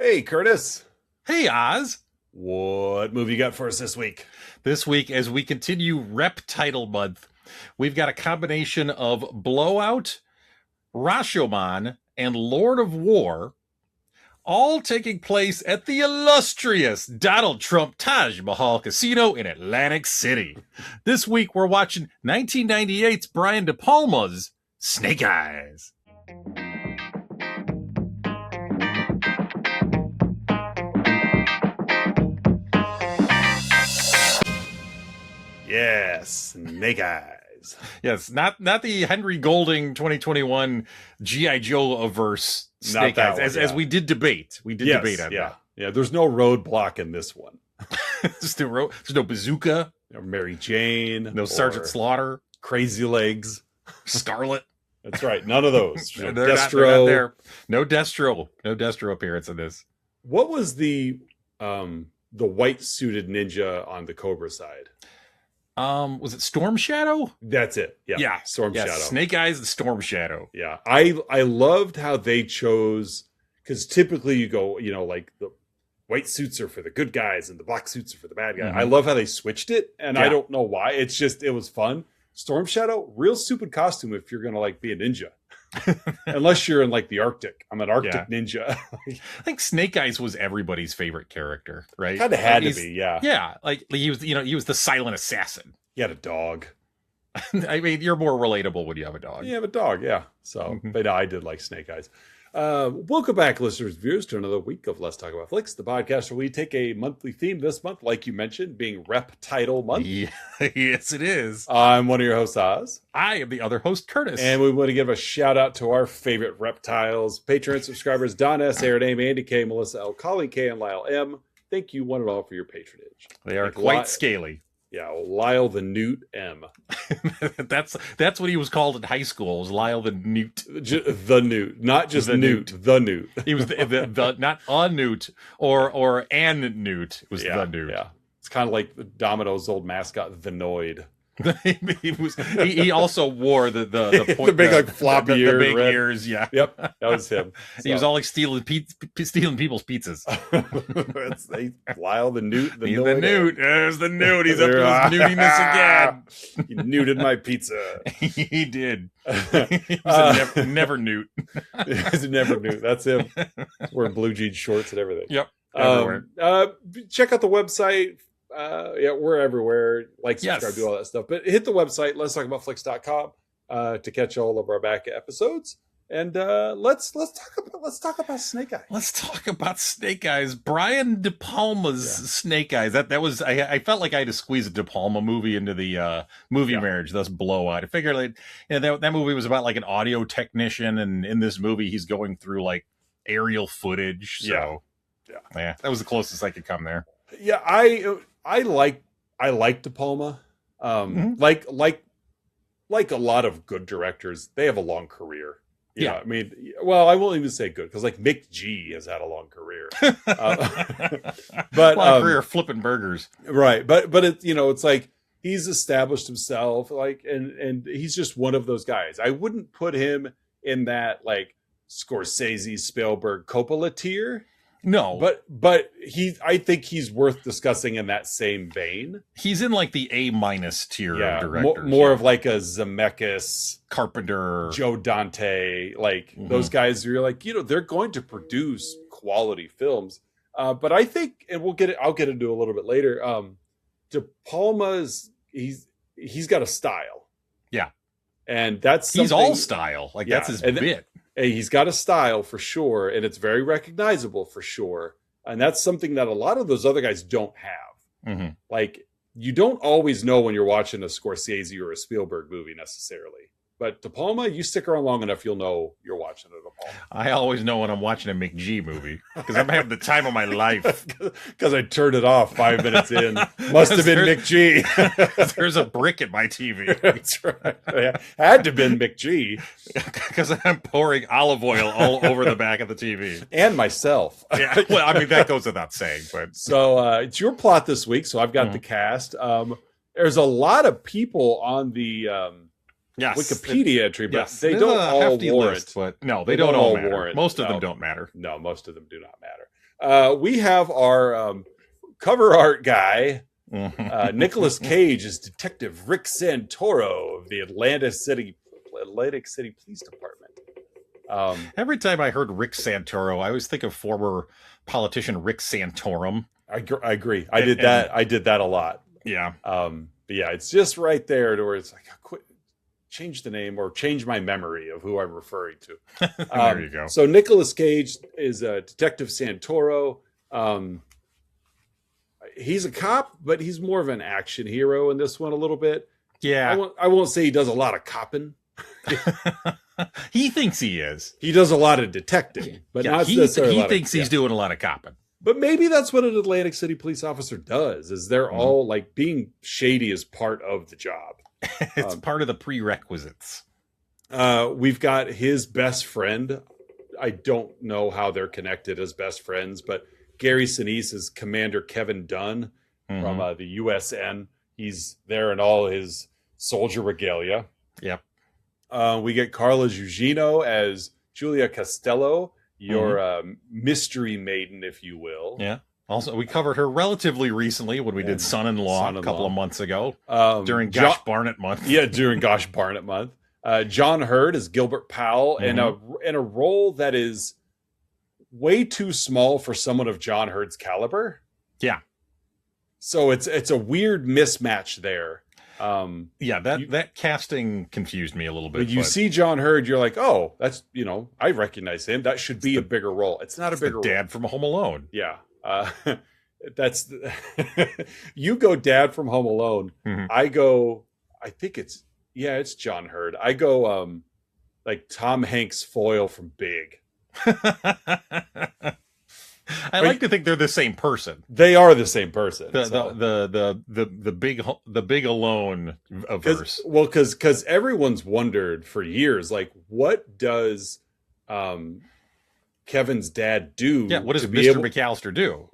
Hey, Curtis. Hey, Oz. What movie you got for us this week? This week, as we continue Rep Title Month, we've got a combination of Blowout, Rashomon, and Lord of War, all taking place at the illustrious Donald Trump Taj Mahal Casino in Atlantic City. This week, we're watching 1998's Brian De Palma's Snake Eyes. Yes, Snake Eyes. Yes, not the Henry Golding 2021 G.I. Joe averse Snake Eyes, as we did debate. We did debate on that. Yeah, there's no roadblock in this one. There's no bazooka. No Mary Jane. No Sergeant Slaughter. Crazy Legs. Scarlet. That's right. None of those. No, Destro. they're not there. No Destro. No Destro appearance in this. What was the white suited ninja on the Cobra side? Was it Storm Shadow? That's it. Yeah. Storm Shadow. Snake Eyes and Storm Shadow. Yeah. I loved how they chose, because typically you go, like the white suits are for the good guys and the black suits are for the bad guys. Mm-hmm. I love how they switched it, and I don't know why. It's just, it was fun. Storm Shadow, real stupid costume if you're gonna be a ninja. Unless you're in the Arctic. I'm an Arctic ninja. I think Snake Eyes was everybody's favorite character, right? Kind of had to be, yeah. Yeah, he was, he was the silent assassin. He had a dog. I mean, you're more relatable when you have a dog. You have a dog, yeah. So, but no, I did like Snake Eyes. Welcome back, listeners, viewers, to another week of Let's Talk About Flicks, the podcast where we take a monthly theme this month, like you mentioned, being Rep Title Month. Yeah, yes, it is. I'm one of your hosts, Oz. I am the other host, Curtis. And we want to give a shout out to our favorite reptiles, Patreon subscribers, Don S., Aaron M., Andy K., Melissa L., Colleen K., and Lyle M. Thank you one and all for your patronage. They are quite scaly. Yeah, Lyle the Newt M. That's what he was called in high school. Was Lyle the Newt? The Newt, not just the Newt. The Newt. He was the not a Newt or an Newt. It was the Newt. Yeah, it's kind of like the Domino's old mascot, the Noid. He also wore the big floppy ears, the big ears. Yeah, yep, that was him. He was all stealing people's pizzas. It's Lyle the Newt. He's the Newt. There's the Newt. He's up to his newtiness again. He newted my pizza. He did. He was a never Newt. He's a never Newt. That's him. Wearing blue jean shorts and everything. Yep. Check out the website. We're everywhere. Subscribe, do all that stuff. But hit the website, letstalkaboutflix.com, to catch all of our back episodes. And let's talk about Snake Eyes. Let's talk about Snake Eyes. Brian De Palma's Snake Eyes. That was I felt like I had to squeeze a De Palma movie into the movie marriage, thus Blowout. I figured that movie was about an audio technician, and in this movie he's going through aerial footage. So yeah, that was the closest I could come there. Yeah, I like De Palma. Like a lot of good directors, they have a long career. You know, I mean, well, I won't even say good, because Mick G has had a long career. But long career flipping burgers, right? But it's he's established himself, and he's just one of those guys. I wouldn't put him in that Scorsese, Spielberg, Coppola tier. No, but I think he's worth discussing in that same vein. He's in the A- tier of directors. More of a Zemeckis, Carpenter, Joe Dante, those guys who you're they're going to produce quality films. But I think, and I'll get into a little bit later. De Palma's he's got a style. Yeah. And that's he's all style. That's his bit. He's got a style for sure, and it's very recognizable for sure. And that's something that a lot of those other guys don't have. Mm-hmm. You don't always know when you're watching a Scorsese or a Spielberg movie necessarily. But De Palma, you stick around long enough, you'll know you're watching a De Palma. I always know when I'm watching a McG movie, because I'm having the time of my life. Because I turned it off 5 minutes in. Must have been McG. There's a brick in my TV. That's right. Had to have been McG. Because I'm pouring olive oil all over the back of the TV. And myself. Yeah, well, I mean, that goes without saying. But so it's your plot this week, so I've got the cast. There's a lot of people on the Wikipedia entry, but yes, they don't all warrant. List, but no, they don't all matter. Warrant. Most of them don't matter. No, most of them do not matter. We have our cover art guy, Nicolas Cage, is Detective Rick Santoro of the Atlantic City Police Department. Every time I heard Rick Santoro, I always think of former politician Rick Santorum. I agree. I did that a lot. Yeah. But yeah, it's just right there to where it's like, change the name or change my memory of who I'm referring to. There you go. So Nicolas Cage is Detective Santoro. He's a cop, but he's more of an action hero in this one a little bit. Yeah. I won't say he does a lot of copping. He thinks he is. He does a lot of detecting, but not necessarily. He thinks he's doing a lot of copping. But maybe that's what an Atlantic City police officer does, is they're all like, being shady is part of the job. It's part of the prerequisites. We've got his best friend. I don't know how they're connected as best friends, but Gary Sinise is Commander Kevin Dunne from the USN. He's there in all his soldier regalia. Yep. We get Carla Gugino as Julia Costello, your mystery maiden, if you will. Yeah. Also, we covered her relatively recently when we did Son-in-Law a couple of months ago during Gosh Barnett month. Yeah, during Gosh Barnett month. John Hurd is Gilbert Powell in a role that is way too small for someone of John Hurd's caliber. Yeah. So it's a weird mismatch there. That casting confused me a little bit. When you see John Hurd, you're like, oh, that's, I recognize him. That should be a bigger role. It's not a bigger role. Dad from Home Alone. Yeah. That's you go Dad from Home Alone. I go, I think it's John Hurd. I go like Tom Hanks foil from Big. I like to think they're the same person. They are the same person. The big alone verse. Well, because everyone's wondered for years, like, what does Kevin's dad do? Yeah, what does Mr. McAllister do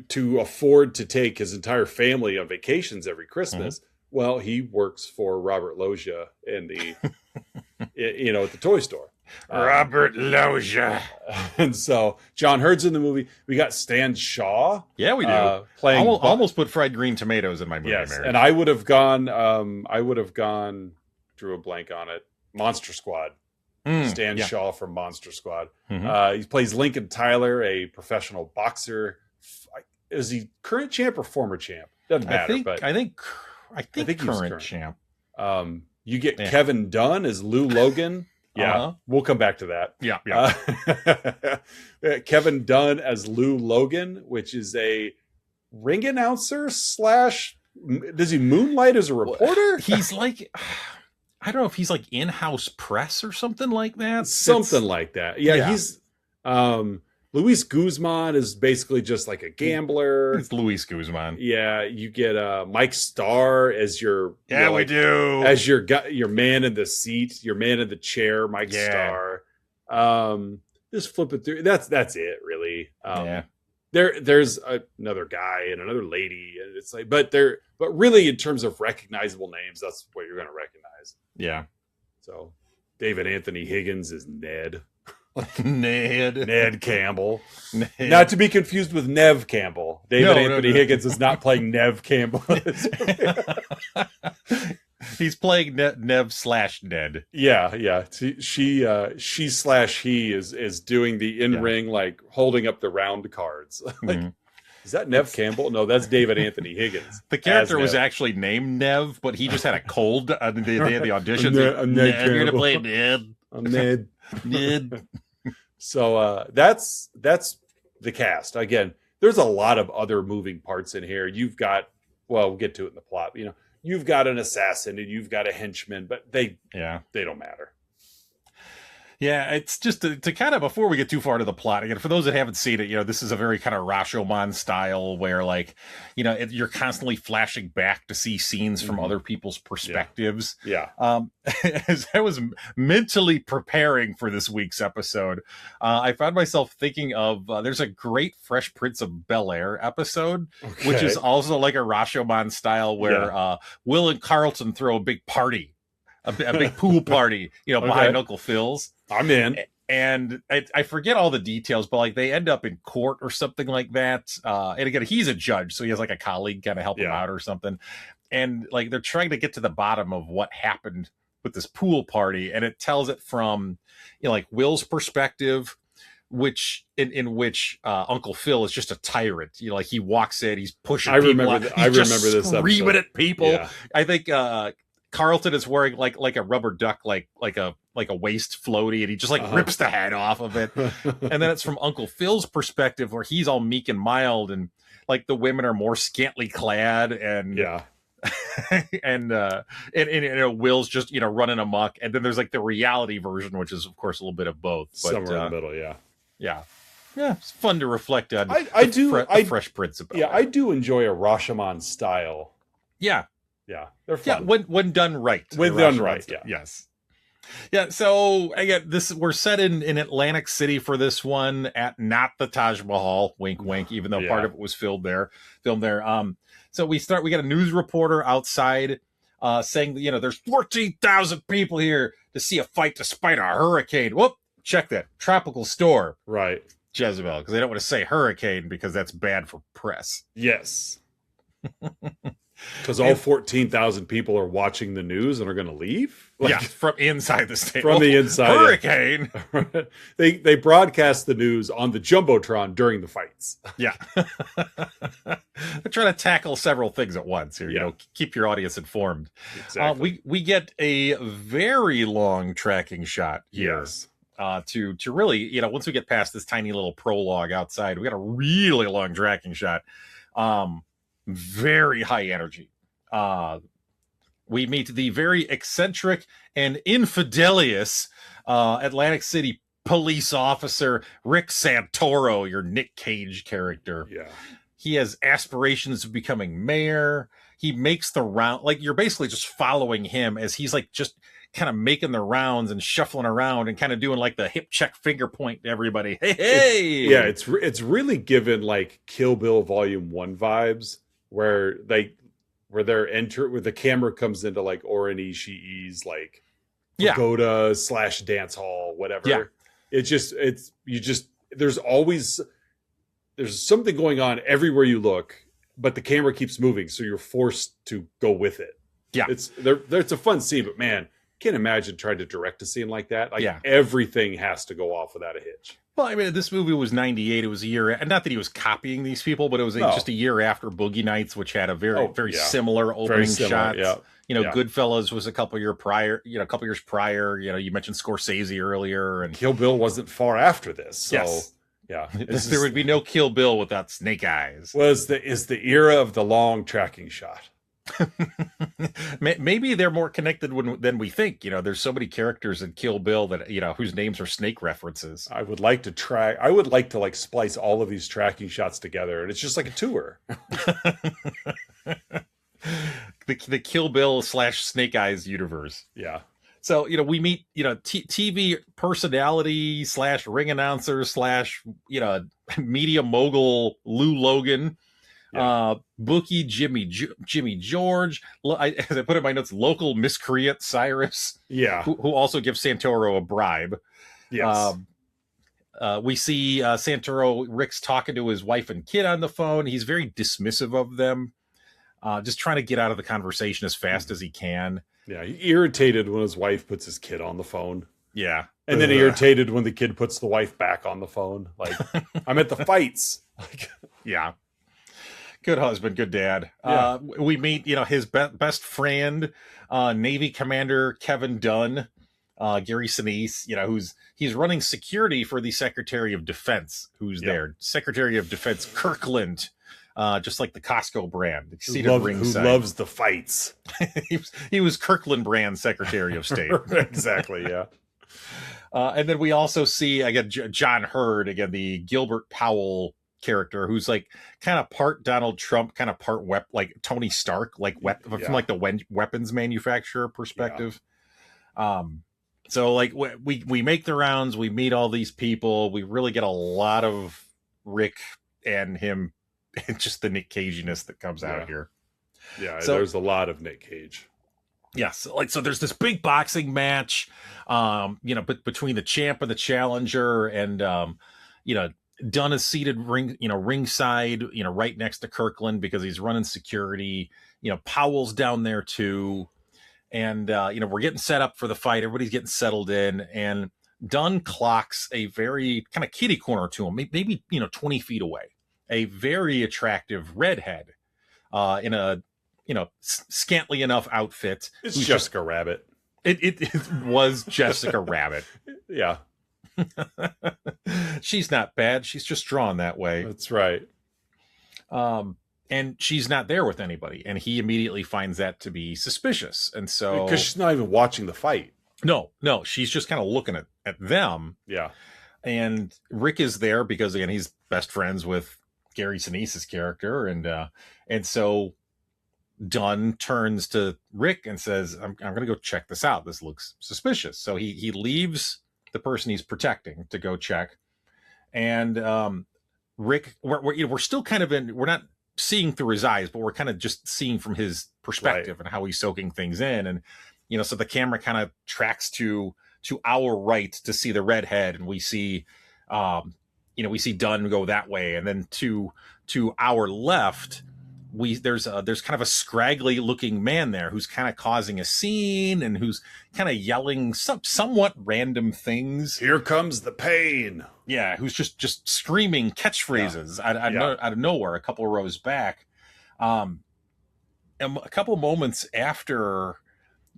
to afford to take his entire family on vacations every Christmas? Well, he works for Robert Loggia in the at the toy store. Robert Loggia. And so John Hurd's in the movie. We got Stan Shaw. Yeah, we do. Playing almost put fried green tomatoes in my movie. Yes, Mary. and I would have gone. Drew a blank on it. Monster Squad. Stan Shaw from Monster Squad. He plays Lincoln Tyler, a professional boxer. Is he current champ or former champ? Doesn't matter. I think current champ. You get Kevin Dunne as Lou Logan. Yeah, we'll come back to that. Yeah. Kevin Dunne as Lou Logan, which is a ring announcer / does he moonlight as a reporter? He's like, I don't know if he's like in-house press or something like that. Something like that. Yeah. He's Luis Guzman is basically just like a gambler. It's Luis Guzman. Yeah, you get Mike Starr as your we do as your man in the seat, your man in the chair, Mike Starr. Just flip it through. That's it, really. There's another guy and another lady, and it's like, but really in terms of recognizable names, that's what you're going to recognize. Yeah. So David Anthony Higgins is Ned. Ned Campbell. Not to be confused with Nev Campbell. Anthony Higgins is not playing Nev Campbell. He's playing Nev / Ned. Yeah. She / he is doing the in-ring, like holding up the round cards. Is that Nev Campbell? No, that's David Anthony Higgins. The character was actually named Nev, but he just had a cold. They had the audition. I'm Ned Campbell. You're gonna play Ned. I'm Ned. Ned. So that's the cast. Again, there's a lot of other moving parts in here. You've got, we'll get to it in the plot. You've got an assassin and you've got a henchman, but they don't matter. Yeah, it's just to kind of, before we get too far to the plot, again, for those that haven't seen it, this is a very kind of Rashomon style where, like, you're constantly flashing back to see scenes from other people's perspectives. Yeah. As I was mentally preparing for this week's episode, I found myself thinking of, there's a great Fresh Prince of Bel-Air episode, which is also like a Rashomon style where Will and Carlton throw a big party a big pool party, behind Uncle Phil's. I'm in. And I forget all the details, but like they end up in court or something like that. And again, he's a judge, so he has like a colleague kind of help him out or something. And like they're trying to get to the bottom of what happened with this pool party, and it tells it from like Will's perspective, which in which Uncle Phil is just a tyrant. Like he walks in, he's pushing. I remember this screaming episode. At people. Yeah. I think Carlton is wearing like a rubber duck, like a waist floaty, and he just rips the head off of it. And then it's from Uncle Phil's perspective, where he's all meek and mild, and like the women are more scantily clad, and and Will's just running amok. And then there's like the reality version, which is of course a little bit of both, but somewhere in the middle. Yeah, it's fun to reflect on. Fresh Prince about. I do enjoy a Rashomon style. Yeah, they're fun. Yeah, when done right. When done right, Yes. Yeah, so again, we're set in Atlantic City for this one, at not the Taj Mahal, wink wink, even though part of it was filmed there. So we got a news reporter outside saying that, there's 14,000 people here to see a fight despite a hurricane. Whoop, check that. Tropical storm. Right. Jezebel, because they don't want to say hurricane because that's bad for press. Yes. Because all 14,000 people are watching the news and are going to leave? From inside the stadium. From the inside. Hurricane! They broadcast the news on the Jumbotron during the fights. Yeah. They're trying to tackle several things at once here. Keep your audience informed. Exactly. We get a very long tracking shot here. Yes. To really, once we get past this tiny little prologue outside, we got a really long tracking shot. Very high energy. We meet the very eccentric and infidelious Atlantic City police officer Rick Santoro, your Nick Cage character. Yeah. He has aspirations of becoming mayor. He makes the round, like you're basically just following him as he's like just kind of making the rounds and shuffling around and kind of doing like the hip check finger point to everybody. Hey. It's really given like Kill Bill Volume 1 vibes, where the camera comes into like Oren Ishii's like pagoda / dance hall, whatever. Yeah. There's something going on everywhere you look, but the camera keeps moving, so you're forced to go with it. Yeah. It's a fun scene, but man, can't imagine trying to direct a scene like that. Everything has to go off without a hitch. Well, I mean, this movie was 98. It was a year, and not that he was copying these people, but it was just a year after Boogie Nights, which had a very similar opening shot. Yeah. Goodfellas was a couple years prior. You mentioned Scorsese earlier, and Kill Bill wasn't far after this. So, yes. Yeah, there would be no Kill Bill without Snake Eyes. Is the era of the long tracking shot. Maybe they're more connected than we think. There's so many characters in Kill Bill that whose names are snake references. I would like to like splice all of these tracking shots together, and it's just like a tour. the Kill Bill / Snake Eyes universe. Yeah. So we meet TV personality / ring announcer / media mogul Lou Logan. Bookie Jimmy George, as I put in my notes, local miscreant Cyrus, who also gives Santoro a bribe. Yes. We see Rick's talking to his wife and kid on the phone. He's very dismissive of them, just trying to get out of the conversation as fast as he can. Yeah, he irritated when his wife puts his kid on the phone. Yeah. And then irritated when the kid puts the wife back on the phone. Like, I'm at the fights. Yeah. Good husband, good dad. Yeah. We meet, his best friend, Navy Commander Kevin Dunne, Gary Sinise, he's running security for the Secretary of Defense, who's there. Secretary of Defense Kirkland, just like the Costco brand. Who loves the fights. he was Kirkland brand Secretary of State. Exactly, yeah. And then we also see, again, John Hurd, again, the Gilbert Powell character, who's like kind of part Donald Trump, kind of part like Tony Stark, from like the weapons manufacturer perspective. So like we make the rounds, we meet all these people, we really get a lot of Rick and him, and just the Nick Caginess that comes out here. Yeah, so, there's a lot of Nick Cage. Yes, like so. There's this big boxing match, but between the champ and the challenger, and Dunne is seated ringside, right next to Kirkland because he's running security. Powell's down there too, and we're getting set up for the fight. Everybody's getting settled in, and Dunne clocks a very kind of kitty corner to him, maybe 20 feet away, a very attractive redhead, in a scantily enough outfit. It's Jessica Rabbit. It was Jessica Rabbit. Yeah. She's not bad. She's just drawn that way. That's right. And she's not there with anybody. And he immediately finds that to be suspicious. And so... Because she's not even watching the fight. No. She's just kind of looking at them. Yeah. And Rick is there because, again, he's best friends with Gary Sinise's character. And so Dunne turns to Rick and says, I'm going to go check this out. This looks suspicious. So he leaves the person he's protecting to go check. And Rick, we're still kind of we're not seeing through his eyes, but we're kind of just seeing from his perspective and how he's soaking things in. And, so the camera kind of tracks to our right to see the redhead, and we see, we see Dunne go that way. And then to our left, there's kind of a scraggly looking man there who's kind of causing a scene and who's kind of yelling somewhat random things. Here comes the pain. Yeah, who's just screaming catchphrases out of nowhere a couple of rows back. And a couple of moments after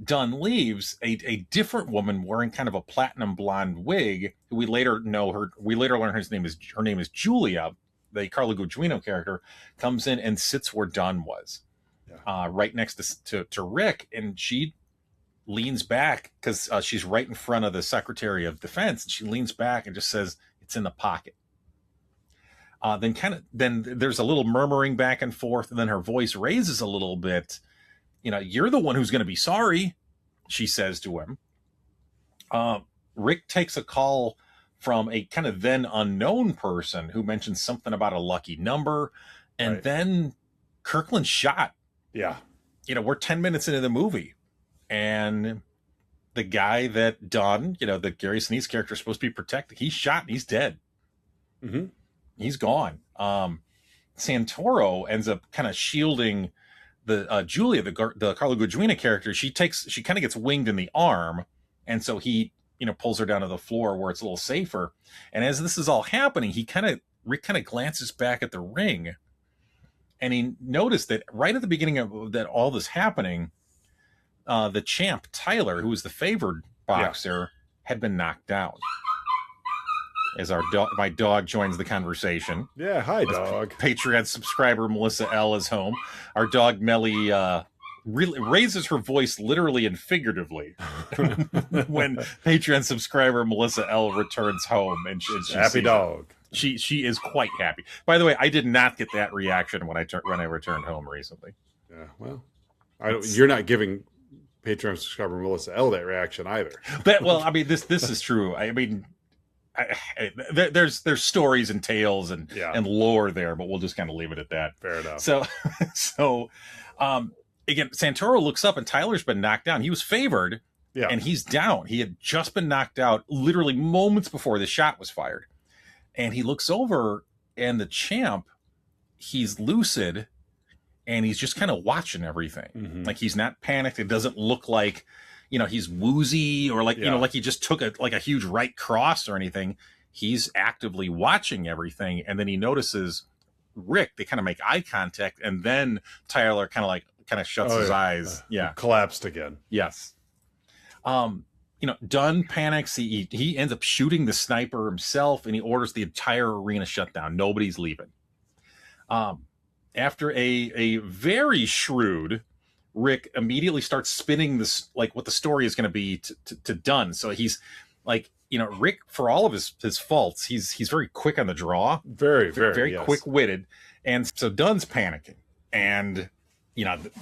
Dunne leaves, a different woman wearing kind of a platinum blonde wig, who we later learn her name is Julia, the Carla Gugino character, comes in and sits where Dunne was, right next to Rick, and she leans back because she's right in front of the Secretary of Defense, and she leans back and just says, "It's in the pocket." Then there's a little murmuring back and forth, and then her voice raises a little bit. "You're the one who's going to be sorry," she says to him. Rick takes a call from a kind of then unknown person who mentions something about a lucky number. And then Kirkland's shot. Yeah. We're 10 minutes into the movie, and the guy that Dunne, the Gary Sinise character is supposed to be protecting, he's shot and he's dead. Mm-hmm. He's gone. Santoro ends up kind of shielding the Julia, the Carla Gugino character. She kind of gets winged in the arm. And so he, pulls her down to the floor where it's a little safer. And as this is all happening, Rick kind of glances back at the ring, and he noticed that right at the beginning of that all this happening, the champ Tyler, who was the favored boxer, had been knocked down. As my dog joins the conversation. Yeah, hi dog. Patreon subscriber Melissa L is home. Our dog Melly really raises her voice literally and figuratively when Patreon subscriber Melissa L returns home, and she happy dog. She is quite happy. By the way, I did not get that reaction when I returned home recently. Yeah, well, you're not giving Patreon subscriber Melissa L that reaction either. This is true. I mean, there's stories and tales and lore there, but we'll just kind of leave it at that. Fair enough. So again, Santoro looks up and Tyler's been knocked down. He was favored, and he's down. He had just been knocked out literally moments before the shot was fired. And he looks over, and the champ, he's lucid, and he's just kind of watching everything. Mm-hmm. Like, he's not panicked. It doesn't look like, he's woozy or like, like he just took a huge right cross or anything. He's actively watching everything. And then he notices Rick. They kind of make eye contact, and then Tyler kind of shuts his eyes. Collapsed again. Yes. Dunne panics. He ends up shooting the sniper himself, and he orders the entire arena shut down. Nobody's leaving. After a very shrewd, Rick immediately starts spinning this, like, what the story is going to be to Dunne. So he's like, Rick, for all of his faults, he's very quick on the draw, very quick-witted, and so Dunne's panicking, and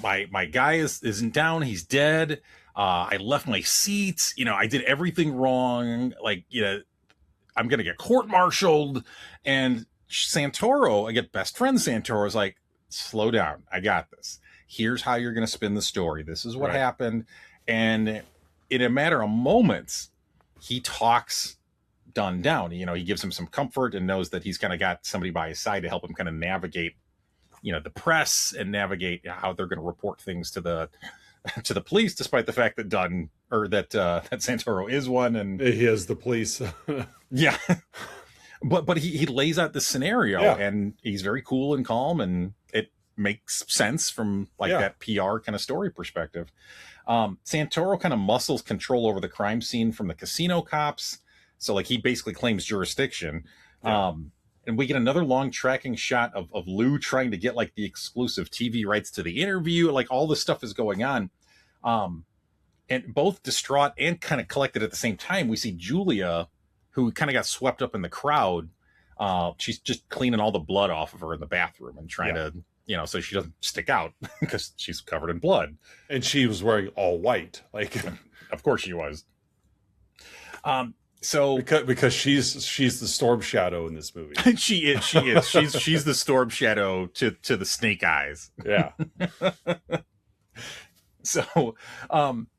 my guy isn't down, he's dead. I left my seats, I did everything wrong, I'm gonna get court-martialed. And Santoro, I get best friend Santoro, is like, slow down, I got this. Here's how you're going to spin the story. This is what happened. And in a matter of moments, he talks Dunne down. You know, he gives him some comfort and knows that he's kind of got somebody by his side to help him kind of navigate, you know, the press and navigate how they're going to report things to the police, despite the fact that Dunne or that Santoro is one and he is the police. Yeah. But he lays out the scenario and he's very cool and calm, and it makes sense from like that PR kind of story perspective. Santoro kind of muscles control over the crime scene from the casino cops. So like he basically claims jurisdiction. And we get another long tracking shot of Lou trying to get like the exclusive TV rights to the interview. Like all this stuff is going on. And both distraught and kind of collected at the same time. We see Julia, who kind of got swept up in the crowd. She's just cleaning all the blood off of her in the bathroom and trying to, you know, so she doesn't stick out because she's covered in blood. And she was wearing all white. Like, of course she was. So because she's the storm shadow in this movie. She is. She's the storm shadow to the snake eyes. Yeah. So,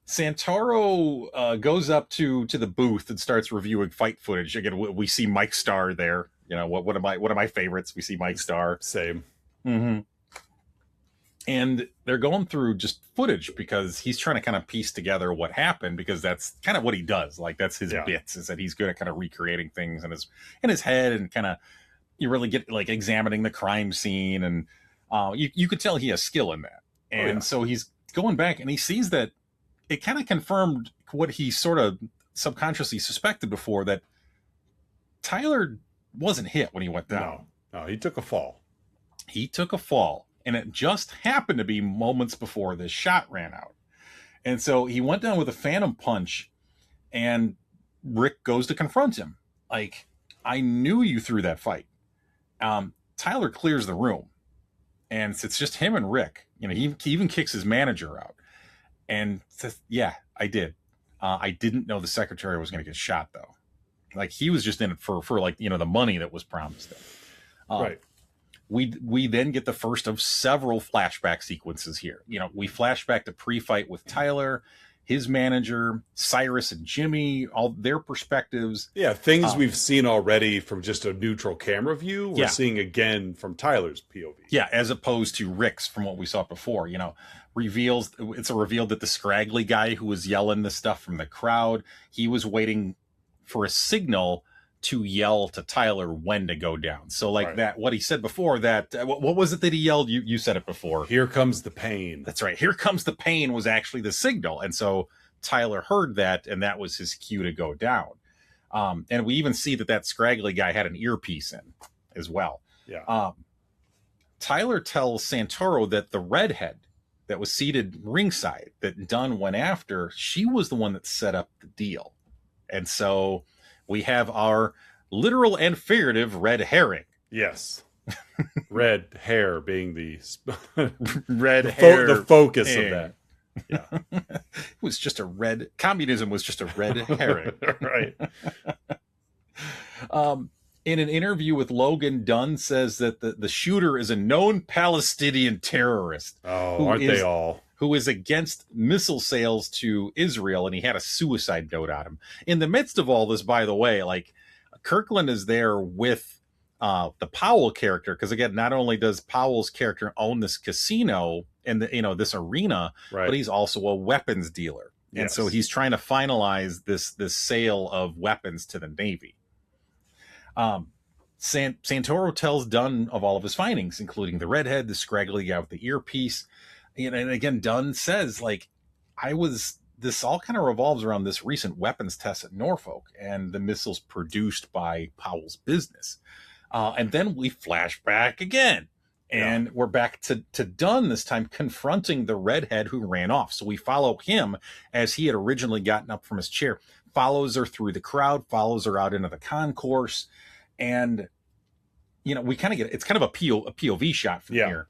Santoro goes up to the booth and starts reviewing fight footage. Again, we see Mike Starr there. You know, one of my favorites. We see Mike Starr. Same. Mm-hmm. And they're going through just footage because he's trying to kind of piece together what happened, because that's kind of what he does. Like that's his bits, is that he's good at kind of recreating things in his head, and kind of you really get like examining the crime scene, and you could tell he has skill in that. And so he's going back and he sees that it kind of confirmed what he sort of subconsciously suspected before, that Tyler wasn't hit when he went down. No, he took a fall. He took a fall. And it just happened to be moments before this shot ran out. And so he went down with a phantom punch, and Rick goes to confront him. Like, I knew you threw that fight. Tyler clears the room, and it's just him and Rick. You know, he even kicks his manager out and says, yeah, I did. I didn't know the secretary was going to get shot, though. Like, he was just in it for like, you know, the money that was promised him. Right. We then get the first of several flashback sequences here. You know, we flash back to pre-fight with Tyler, his manager, Cyrus and Jimmy, all their perspectives. Yeah, things we've seen already from just a neutral camera view, we're seeing again from Tyler's POV. Yeah, as opposed to Rick's from what we saw before. You know, it's a reveal that the scraggly guy who was yelling the stuff from the crowd, he was waiting for a signal to yell to Tyler when to go down. So like that, what he said before, that what was it that he yelled? You said it before. Here comes the pain. That's right. Here comes the pain was actually the signal. And so Tyler heard that, and that was his cue to go down. And we even see that scraggly guy had an earpiece in as well. Yeah. Tyler tells Santoro that the redhead that was seated ringside that Dunne went after, she was the one that set up the deal. And so we have our literal and figurative red herring. Yes. Red hair being the the focus of that. Yeah. It was just communism was just a red herring. Right. In an interview with Logan, Dunne says that the shooter is a known Palestinian terrorist. Oh, aren't they all? Who is against missile sales to Israel, and he had a suicide note on him. In the midst of all this, by the way, like Kirkland is there with the Powell character, because again, not only does Powell's character own this casino and this arena, but he's also a weapons dealer, and so he's trying to finalize this sale of weapons to the Navy. Santoro tells Dunne of all of his findings, including the redhead, the scraggly guy with the earpiece. And again, Dunne says, like, this all kind of revolves around this recent weapons test at Norfolk and the missiles produced by Powell's business. And then we flash back again, and we're back to Dunne, this time confronting the redhead who ran off. So we follow him as he had originally gotten up from his chair, follows her through the crowd, follows her out into the concourse. And, you know, we kind of it's kind of a POV shot from here.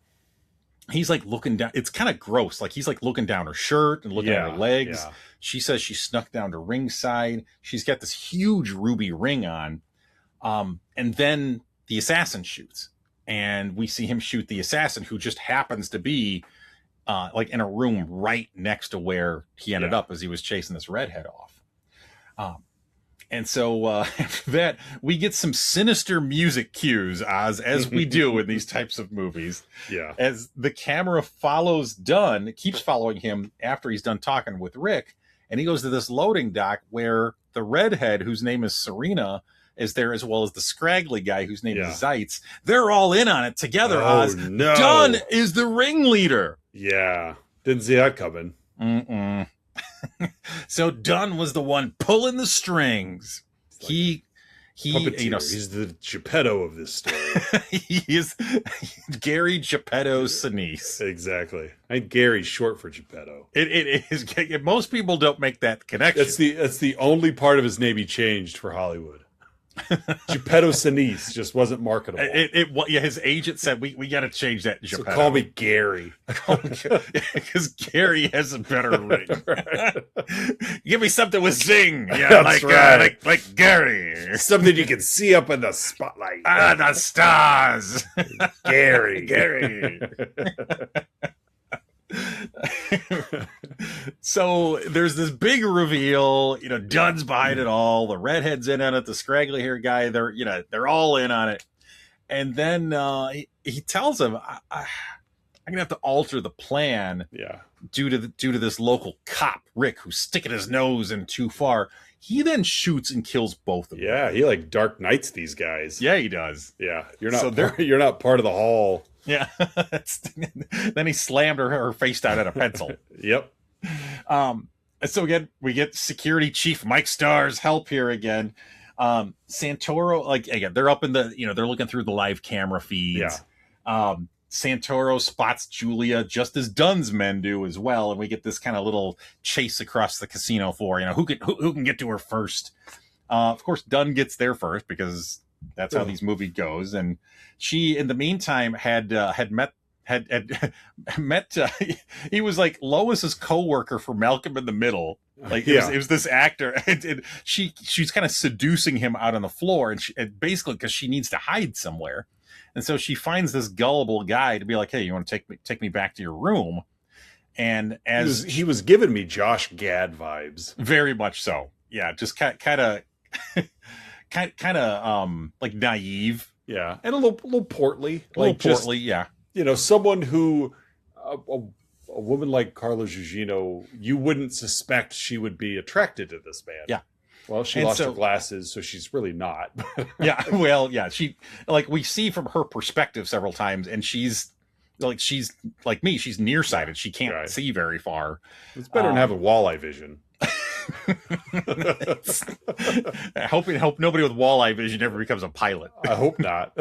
He's like looking down. It's kind of gross. Like he's like looking down her shirt and looking at her legs. Yeah. She says she snuck down to ringside. She's got this huge ruby ring on. And then the assassin shoots, and we see him shoot the assassin, who just happens to be like in a room right next to where he ended up as he was chasing this redhead off. And so after that, we get some sinister music cues, as we do in these types of movies. Yeah. As the camera follows Dunne, keeps following him after he's done talking with Rick, and he goes to this loading dock where the redhead, whose name is Serena, is there, as well as the scraggly guy whose name is Zeitz. They're all in on it together, Oz. No. Dunne is the ringleader. Yeah. Didn't see that coming. So Dunne was the one pulling the strings. Like he he's the Geppetto of this story. He is Gary Geppetto Sinise. Exactly. And Gary's short for Geppetto. It is. Most people don't make that connection. That's the only part of his name he changed for Hollywood. Geppetto Sinise just wasn't marketable. His agent said we got to change that. So call me Gary, because Gary has a better ring. Right. Give me something with zing, That's right. like Gary, something you can see up in the spotlight. The stars. Gary. So there's this big reveal. Dunne's behind it all. The redhead's in on it. The scraggly hair guy. They're all in on it. And then he tells him, "I'm gonna have to alter the plan. Yeah. Due to this local cop Rick, who's sticking his nose in too far." He then shoots and kills both of them. Yeah, he like Dark Knights these guys. Yeah, he does. Yeah, you're not part of the Hall. Yeah. Then he slammed her face down at a pencil. Yep. So again, we get security chief Mike Starr's help here again. Santoro, they're up in the, they're looking through the live camera feeds. Yeah. Santoro spots Julia just as Dunne's men do as well, and we get this kind of little chase across the casino floor. Who can get to her first? Of course, Dunne gets there first because that's how these movies goes. And she, in the meantime, had met. He was like Lois's co-worker for Malcolm in the Middle. It was this actor, and she's kind of seducing him out on the floor, and basically because she needs to hide somewhere. And so she finds this gullible guy to be like, "Hey, you want to take me back to your room?" And as he was giving me Josh Gad vibes, very much so. Yeah, just kind of like naive. Yeah, and a little portly, Yeah. Someone who a woman like Carla Gugino, you wouldn't suspect she would be attracted to this man. Yeah. Well, she lost her glasses, so she's really not. Yeah. Well, yeah. She, we see from her perspective several times, and she's like me. She's nearsighted. She can't see very far. It's better than having walleye vision. I hope nobody with walleye vision ever becomes a pilot. I hope not.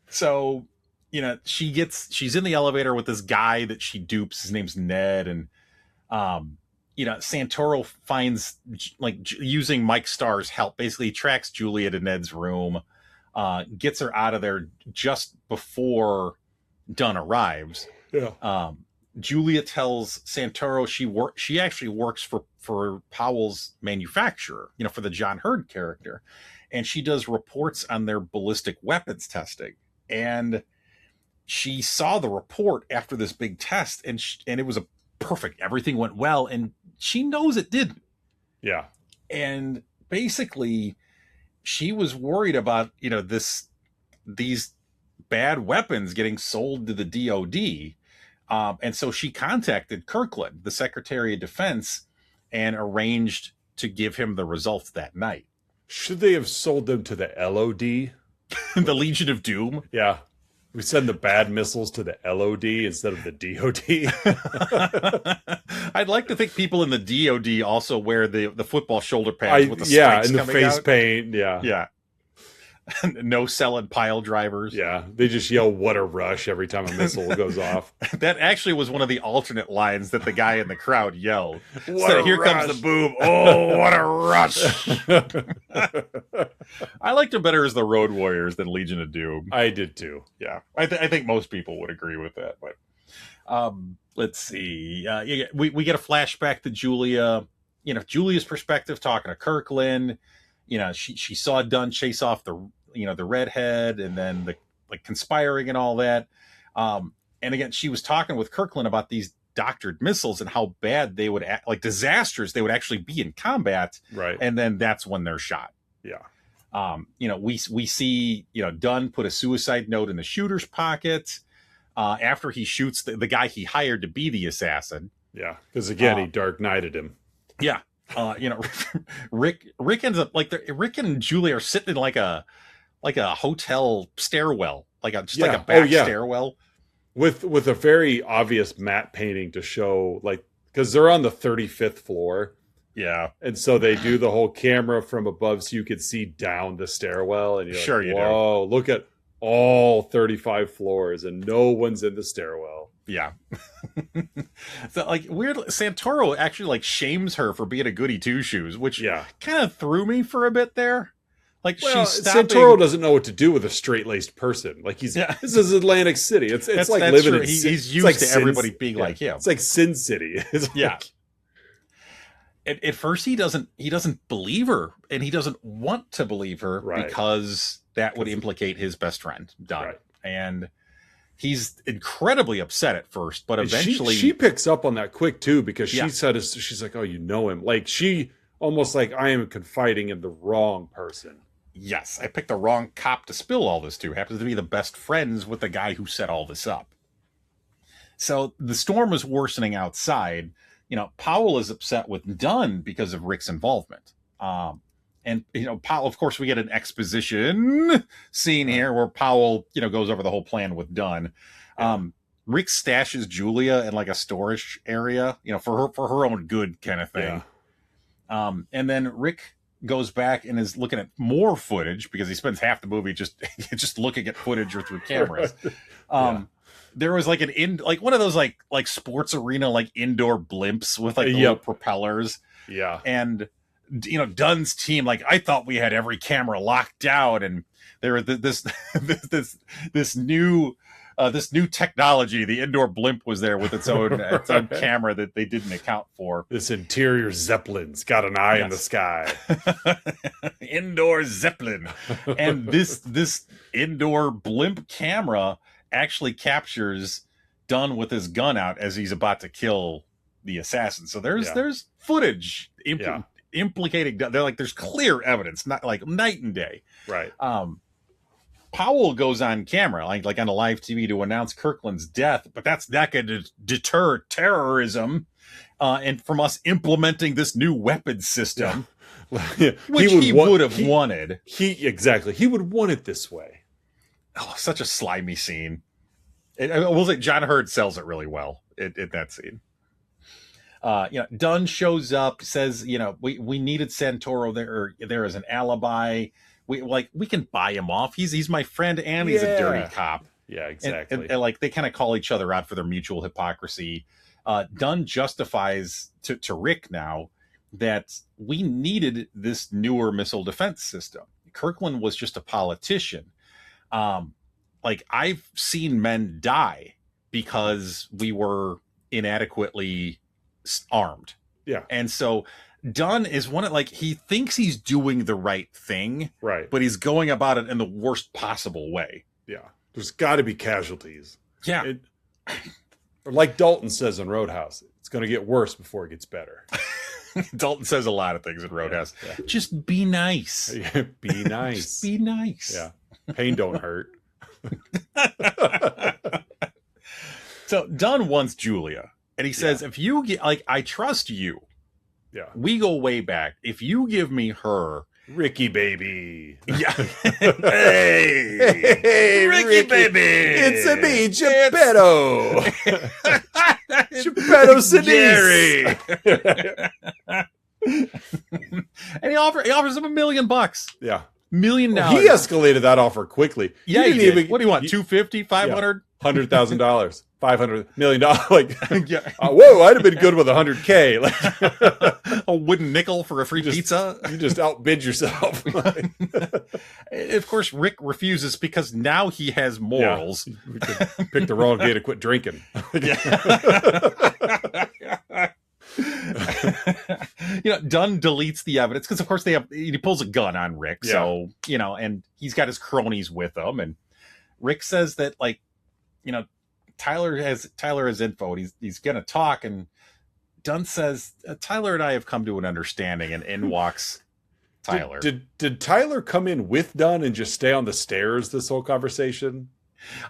So, she's in the elevator with this guy that she dupes. His name's Ned, and Santoro finds, using Mike Starr's help, basically tracks Julia to Ned's room, gets her out of there just before Dunne arrives. Yeah. Julia tells Santoro she actually works for Powell's manufacturer, for the John Hurd character, and she does reports on their ballistic weapons testing. And she saw the report after this big test, and it was perfect. Everything went well, and she knows it didn't. Yeah. And basically, she was worried about these bad weapons getting sold to the DOD. And so she contacted Kirkland, the Secretary of Defense, and arranged to give him the results that night. Should they have sold them to the LOD? The Legion of Doom? Yeah. We send the bad missiles to the LOD instead of the DOD. I'd like to think people in the DOD also wear the football shoulder pads with the spikes and the face out. paint. Yeah. Yeah. No selling pile drivers. Yeah, they just yell "What a rush" every time a missile goes off. That actually was one of the alternate lines that the guy in the crowd yelled. Here comes the boom. Oh, what a rush! I liked it better as the Road Warriors than Legion of Doom. I did too. Yeah, I think most people would agree with that. But let's see. We get a flashback to Julia. Julia's perspective, talking to Kirkland. She saw Dunne chase off the redhead, and then the conspiring and all that. And again, she was talking with Kirkland about these doctored missiles and how bad they would act, like disastrous they would actually be in combat. Right. And then that's when they're shot. Yeah. We see, Dunne put a suicide note in the shooter's pocket after he shoots the guy he hired to be the assassin. Yeah. Because again, he Dark Knighted him. Yeah. Rick ends up Rick and Julia are sitting in like a hotel stairwell, like a back stairwell. With a very obvious matte painting to show, like, because they're on the 35th floor. Yeah. And so they do the whole camera from above so you could see down the stairwell. And you're like, whoa, look at all 35 floors and no one's in the stairwell. Yeah. So, like, weird, Santoro actually, like, shames her for being a goody two-shoes, which kind of threw me for a bit there. Like, she's stopping. Santoro doesn't know what to do with a straight-laced person. Like, this is Atlantic City. It's like living in he's used to everybody being like him. It's like Sin City. At first he doesn't believe her, and he doesn't want to believe her because that would implicate his best friend, Dunne. Right. And he's incredibly upset at first, but eventually she picks up on that quick too, because she said, she's like, oh, you know him. Like, she almost like, I am confiding in the wrong person. Yes, I picked the wrong cop to spill all this to. Happens to be the best friends with the guy who set all this up. So the storm is worsening outside. Powell is upset with Dunne because of Rick's involvement. And Powell, of course, we get an exposition scene here where Powell, goes over the whole plan with Dunne. Rick stashes Julia in like a storage area, for her own good kind of thing. Yeah. And then Rick goes back and is looking at more footage because he spends half the movie just looking at footage or through cameras. There was like one of those like sports arena, like indoor blimps with like little propellers. Yeah. And Dunne's team, like, I thought we had every camera locked down, and there was this new technology. The indoor blimp was there with its own camera that they didn't account for. This interior Zeppelin's got an eye in the sky. Indoor Zeppelin. And this indoor blimp camera actually captures Dunne with his gun out as he's about to kill the assassin. So there's footage implicating Dunne. They're like, there's clear evidence, not like night and day. Right. Powell goes on camera, like on a live TV, to announce Kirkland's death, but that's not going to deter terrorism and from us implementing this new weapon system, which he would have wanted. He would want it this way. Oh, such a slimy scene. I will say John Hurd sells it really well in that scene. Dunne shows up, says, we needed Santoro there as an alibi. We can buy him off. He's my friend, and he's a dirty cop. Yeah, exactly. And like, they kind of call each other out for their mutual hypocrisy. Dunne justifies to Rick now that we needed this newer missile defense system. Kirkland was just a politician. Like, I've seen men die because we were inadequately armed. Yeah. And so Dunne is he thinks he's doing the right thing, right? But he's going about it in the worst possible way. Yeah. There's got to be casualties. Yeah. Or like Dalton says in Roadhouse, it's going to get worse before it gets better. Dalton says a lot of things in Roadhouse. Yeah. Just be nice. Be nice. Just be nice. Yeah. Pain don't hurt. So Dunne wants Julia, and he says, if you get, I trust you. Yeah. We go way back. If you give me her, Ricky baby. Yeah. Hey, Ricky baby. It's a me, Geppetto. Geppetto Sinise. And he offers him $1 million. Yeah. $1 million. He escalated that offer quickly. Yeah, he did. Even, what do you want? 250, 500, $100,000, $500 million. Whoa! I'd have been good with $100K. Like a wooden nickel for a free pizza. You just outbid yourself. Of course, Rick refuses because now he has morals. Yeah. We could pick the wrong day to quit drinking. Dunne deletes the evidence because, of course, he pulls a gun on Rick. Yeah. So, and he's got his cronies with him. And Rick says that, Tyler has info, and he's gonna talk, and Dunne says, Tyler and I have come to an understanding, and in walks Tyler. Did Tyler come in with Dunne and just stay on the stairs this whole conversation?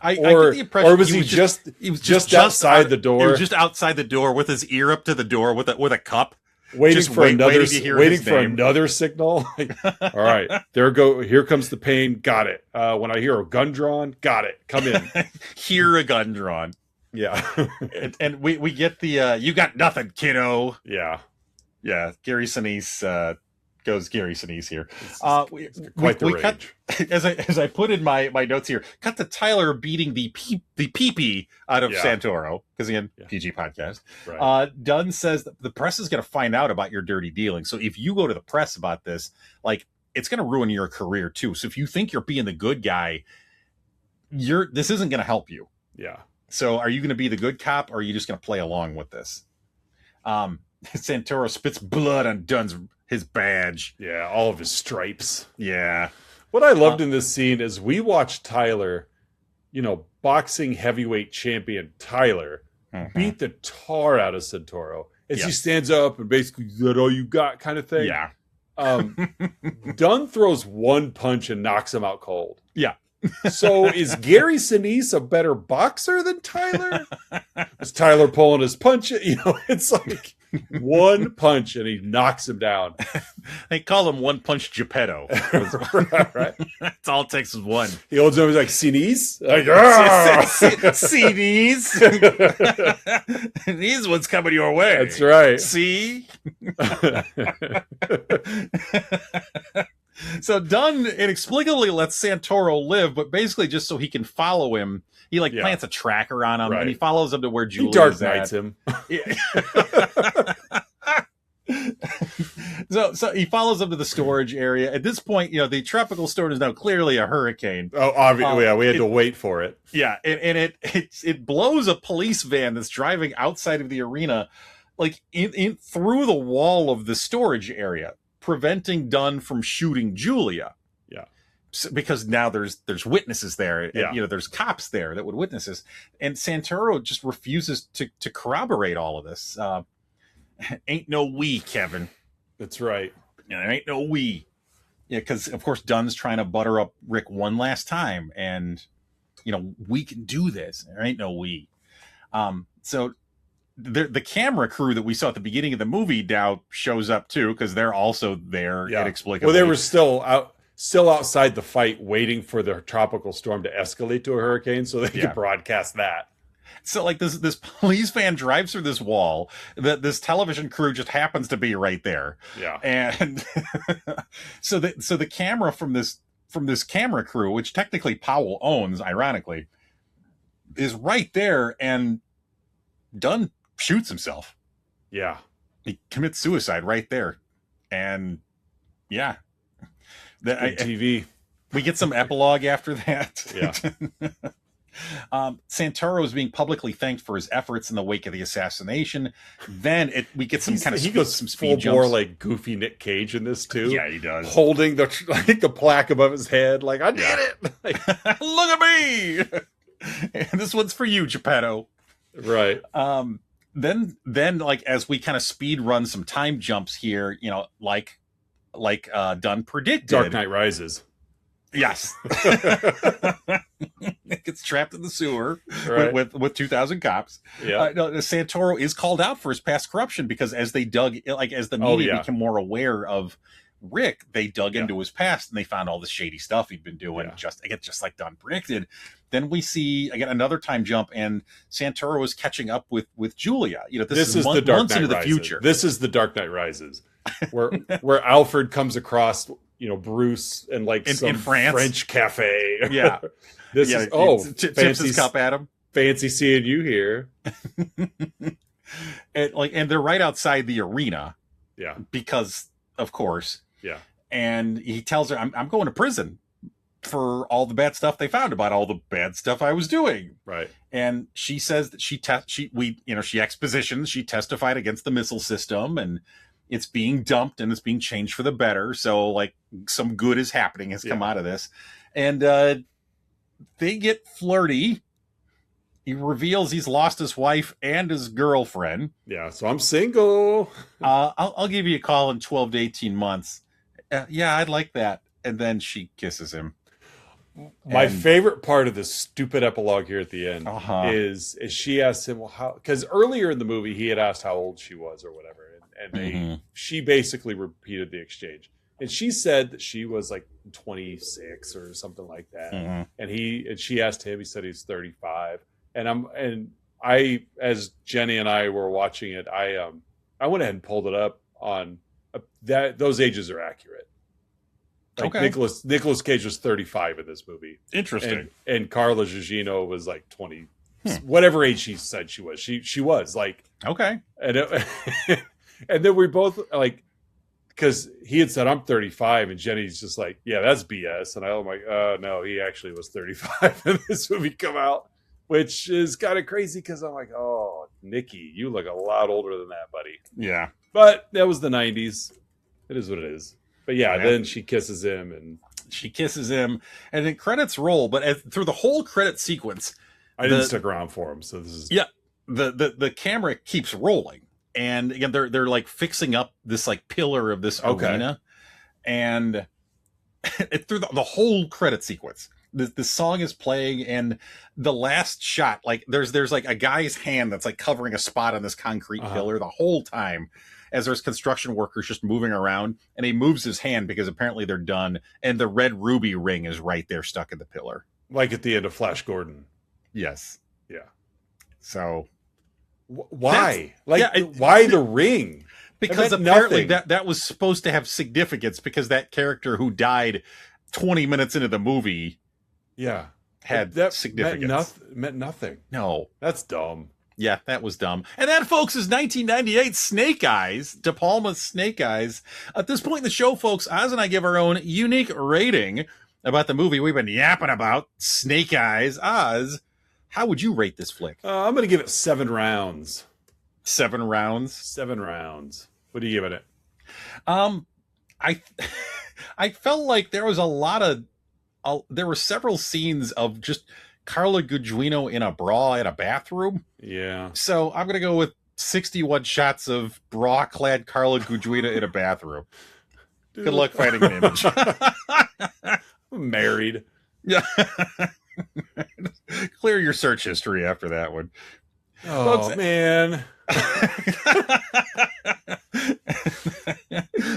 I get the impression, or was he just outside the door? He was just outside the door with his ear up to the door with a cup, waiting for another signal. All right, here comes the pain. Got it. When I hear a gun drawn, got it. Come in. Hear a gun drawn. Yeah. and we get the you got nothing, kiddo. Yeah. Gary Sinise goes Gary Sinise here. Quite the rage. Cut, as I put in my notes here, cut to Tyler beating the pee-pee out of Santoro, because again, PG podcast. Right. Dunne says that the press is going to find out about your dirty dealing. So if you go to the press about this, like, it's going to ruin your career too. So if you think you're being the good guy, this isn't going to help you. Yeah. So are you going to be the good cop, or are you just going to play along with this? Santoro spits blood on his badge. Yeah, all of his stripes. Yeah. What I loved in this scene is we watched Tyler, boxing heavyweight champion Tyler, beat the tar out of Santoro as he stands up and basically, is that all you got kind of thing? Yeah. Dunne throws one punch and knocks him out cold. Yeah. So is Gary Sinise a better boxer than Tyler? Is Tyler pulling his punch? It's like one punch and he knocks him down. They call him One Punch Geppetto. Right. That's all it takes is one. The old gentleman's like, Sinise? Like, Sinise. These ones coming your way. That's right. See? So Dunne inexplicably lets Santoro live, but basically just so he can follow him. He plants a tracker on him, and he follows him to where Julia is at. Dark Knights him. So he follows him to the storage area. At this point, the tropical storm is now clearly a hurricane. Oh, obviously, we had to wait for it. Yeah, and it blows a police van that's driving outside of the arena, in through the wall of the storage area, preventing Dunne from shooting Julia. Yeah. Because now there's witnesses there. Yeah. And, there's cops there that would witness this. And Santoro just refuses to corroborate all of this. Ain't no we, Kevin. That's right. There ain't no we. Yeah, because, of course, Dunne's trying to butter up Rick one last time. And, we can do this. There ain't no we. So the camera crew that we saw at the beginning of the movie now shows up too, because they're also there inexplicably. Well, they were still outside the fight, waiting for the tropical storm to escalate to a hurricane, so they could broadcast that. So this police van drives through this wall. This television crew just happens to be right there. Yeah, and so the camera from this camera crew, which technically Powell owns, ironically, is right there, and Dunne shoots himself. Yeah. He commits suicide right there. And yeah. TV. We get some epilogue after that. Yeah. Santoro is being publicly thanked for his efforts in the wake of the assassination. Then we get some he goes some speed jumps. More like goofy Nick Cage in this too. Yeah, he does. Holding the plaque above his head, like, I did it. Look at me. And this one's for you, Geppetto. Right. Then as we kind of speed run some time jumps here, like Dunne predicted. Dark Knight Rises. Yes. It gets trapped in the sewer with 2,000 cops. Yeah. Santoro is called out for his past corruption, because as they dug, as the media became more aware of Rick, they dug into his past and they found all the shady stuff he'd been doing. Just like Dunne predicted. Then we see again another time jump, and Santoro is catching up with Julia. This is the Dark Knight into the future. This is the Dark Knight Rises, where Alfred comes across Bruce and in France. French cafe. Yeah, this is tips his cup at him. Fancy seeing you here. and they're right outside the arena. Yeah, because of course. Yeah, and he tells her, "I'm going to prison for all the bad stuff they found about all the bad stuff I was doing." Right. And she says that she expositions, she testified against the missile system, and it's being dumped and it's being changed for the better. So some good is happening, has come out of this. And they get flirty. He reveals he's lost his wife and his girlfriend. Yeah, so I'm single. I'll give you a call in 12 to 18 months. Yeah, I'd like that. And then she kisses him. My favorite part of this stupid epilogue here at the end is she asks him, well, how, because earlier in the movie he had asked how old she was or whatever, and she basically repeated the exchange, and she said that she was like 26 or something like that, and she asked him, he said he's 35, and I as Jenny and I were watching it, I went ahead and pulled it up on that those ages are accurate. Like Nicolas Cage was 35 in this movie. Interesting. And Carla Gugino was like 20, whatever age she said she was. She was like, okay. And and then we both like, because he had said I'm 35, and Jenny's just like, yeah, that's BS. And I'm like, no, he actually was 35 when this movie come out, which is kind of crazy because I'm like, oh, Nikki, you look a lot older than that, buddy. Yeah. But that was the 90s. It is what it is. But yeah, then she kisses him, and then credits roll. But through the whole credit sequence, I didn't stick around for him, so this is the camera keeps rolling, and again they're like fixing up this like pillar of this arena, and through the whole credit sequence, the song is playing, and the last shot, like there's like a guy's hand that's like covering a spot on this concrete pillar the whole time, as there's construction workers just moving around, and he moves his hand because apparently they're done, and the red ruby ring is right there stuck in the pillar. Like at the end of Flash Gordon. Yes. Yeah. So why? Why the ring? Because apparently that was supposed to have significance, because that character who died 20 minutes into the movie had significance. Meant nothing. No. That's dumb. Yeah, that was dumb. And that, folks, is 1998 Snake Eyes, De Palma's Snake Eyes. At this point in the show, folks, Oz and I give our own unique rating about the movie we've been yapping about, Snake Eyes. Oz, how would you rate this flick? I'm going to give it 7 rounds. 7 rounds? 7 rounds. What are you giving it? I felt like there was there were several scenes of just Carla Gugino in a bra in a bathroom. Yeah. So I'm going to go with 61 shots of bra-clad Carla Gugino in a bathroom. Dude. Good luck finding an image. I'm married. Yeah. Clear your search history after that one. Oh, folks, man.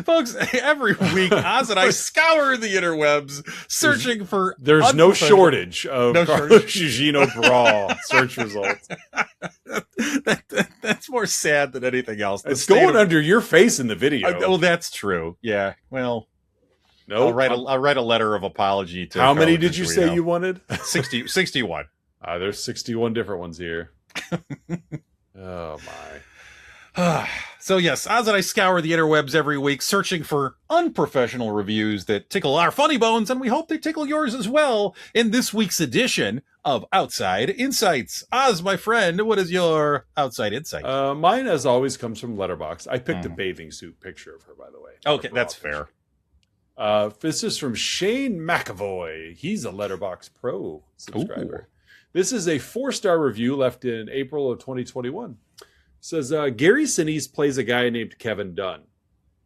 Folks, every week Oz and I scour the interwebs searching for there's no shortage of Carla Gugino bra search results. That's more sad than anything else. It's going under your face in the video. Well, that's true. Yeah. Well, no, I'll write a letter of apology to how many did you say you wanted? 61. There's 61 different ones here. Oh my. So yes, Oz and I scour the interwebs every week searching for unprofessional reviews that tickle our funny bones, and we hope they tickle yours as well in this week's edition of Outside Insights. Oz, my friend, what is your Outside Insight? Mine, as always, comes from Letterboxd. I picked a bathing suit picture of her, by the way. Okay, that's fair. This is from Shane McAvoy. He's a Letterboxd Pro subscriber. Ooh. This is a 4-star review left in April of 2021. It says, Gary Sinise plays a guy named Kevin Dunne.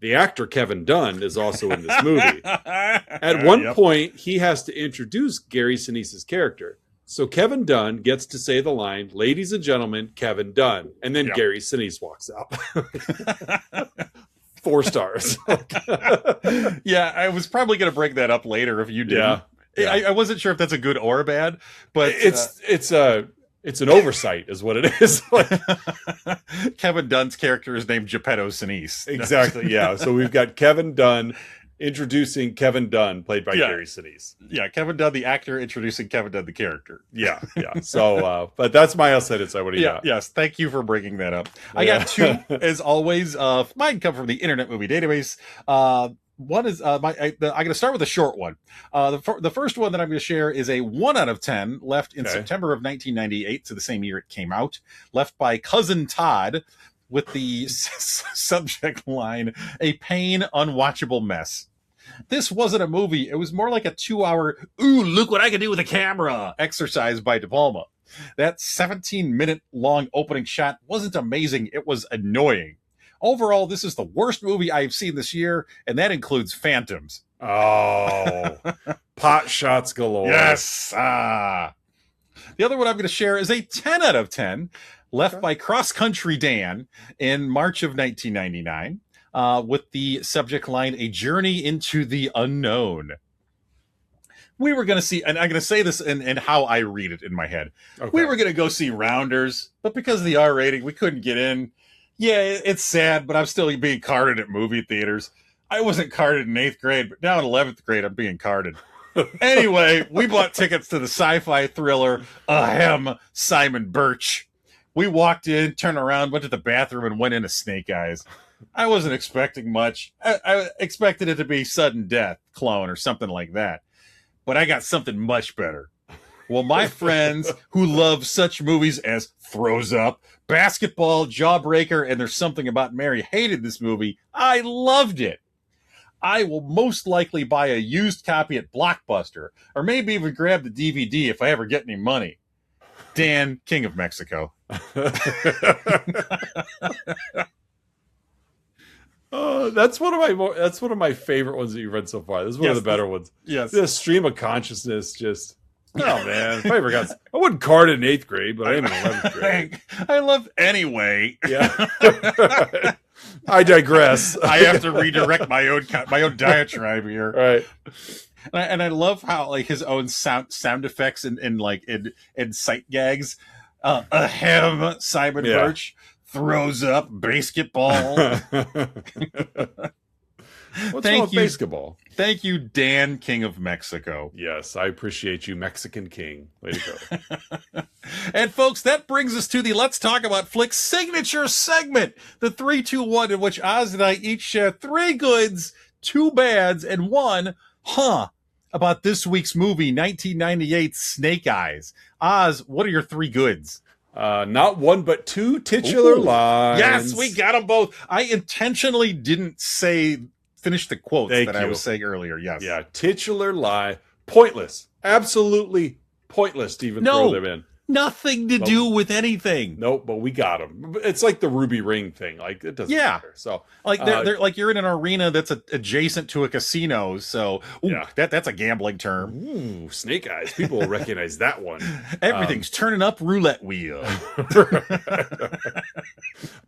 The actor Kevin Dunne is also in this movie. At one point, he has to introduce Gary Sinise's character. So Kevin Dunne gets to say the line, "Ladies and gentlemen, Kevin Dunne." And then Gary Sinise walks out. 4 stars. Yeah, I was probably going to bring that up later if you didn't. Yeah. I wasn't sure if that's a good or a bad, but it's an oversight, is what it is. Kevin Dunne's character is named Geppetto Sinise. Exactly. Yeah. So we've got Kevin Dunne introducing Kevin Dunne, played by Gary Sinise. Yeah, Kevin Dunne, the actor, introducing Kevin Dunne, the character. Yeah. So, but that's my outside inside. What do you got? Yes. Thank you for bringing that up. I got 2, as always. Mine come from the Internet Movie Database. One is I'm going to start with a short one. The first one that I'm going to share is a 1 out of 10, left in September of 1998, so the same year it came out, left by Cousin Todd, with the subject line, "A pain, unwatchable mess." This wasn't a movie. It was more like a 2-hour, ooh, look what I can do with a camera exercise by De Palma. That 17-minute long opening shot wasn't amazing. It was annoying. Overall, this is the worst movie I've seen this year, and that includes Phantoms. Oh, pot shots galore. Yes. The other one I'm going to share is a 10 out of 10, left by Cross Country Dan in March of 1999, with the subject line, A Journey into the Unknown. We were going to see, and I'm going to say this in how I read it in my head. Okay. We were going to go see Rounders, but because of the R rating, we couldn't get in. Yeah, it's sad, but I'm still being carded at movie theaters. I wasn't carded in 8th grade, but now in 11th grade, I'm being carded. Anyway, we bought tickets to the sci-fi thriller Ahem, Simon Birch. We walked in, turned around, went to the bathroom, and went into Snake Eyes. I wasn't expecting much. I expected it to be Sudden Death, Clone, or something like that. But I got something much better. Well, my friends who love such movies as Throws Up, Basketball, Jawbreaker, and There's Something About Mary hated this movie. I loved it. I will most likely buy a used copy at Blockbuster, or maybe even grab the DVD if I ever get any money. Dan, King of Mexico. Oh, that's one of my favorite ones that you've read so far. This is one of the better ones. Yes, the stream of consciousness. Just man, if I ever got, I wouldn't card it in 8th grade, but I am in 11th grade. I love anyway. Yeah, I digress. I have to redirect my own diatribe here. Right. And I love how like his own sound effects and sight gags. Ahem, Simon Birch. Throws up basketball. What's wrong with basketball? Thank you, Dan, King of Mexico. Yes, I appreciate you, Mexican King. Way to go. And folks, that brings us to the Let's Talk About Flicks signature segment, the 3-2-1, in which Oz and I each share 3 goods, 2 bads, and 1 about this week's movie, 1998's Snake Eyes. Oz, what are your 3 goods? Not 1, but 2 titular lines. Yes, we got them both. I intentionally didn't finish the quotes I was saying earlier. Yes. Yeah, titular lie. Pointless. Absolutely pointless to even throw them in. Nothing to do with anything. Nope, but we got them. It's like the ruby ring thing. Like, it doesn't matter. So, like, they're like you're in an arena that's adjacent to a casino. So, that's a gambling term. Ooh, Snake Eyes. People will recognize that one. Everything's turning up roulette wheel.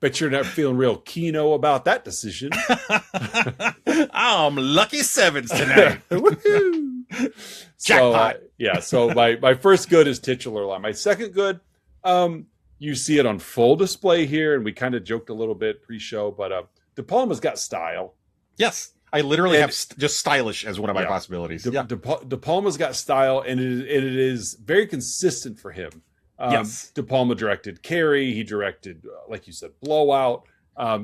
Bet you're not feeling real keno about that decision. I'm lucky 7s tonight. Woohoo! Jackpot. So my first good is titular line. My second good, you see it on full display here, and we kind of joked a little bit pre-show, but De Palma's got style. Yes, I literally have just stylish as one of my possibilities. De Palma's got style, and it is very consistent for him. Yes. De Palma directed Carrie. He directed, like you said, Blowout,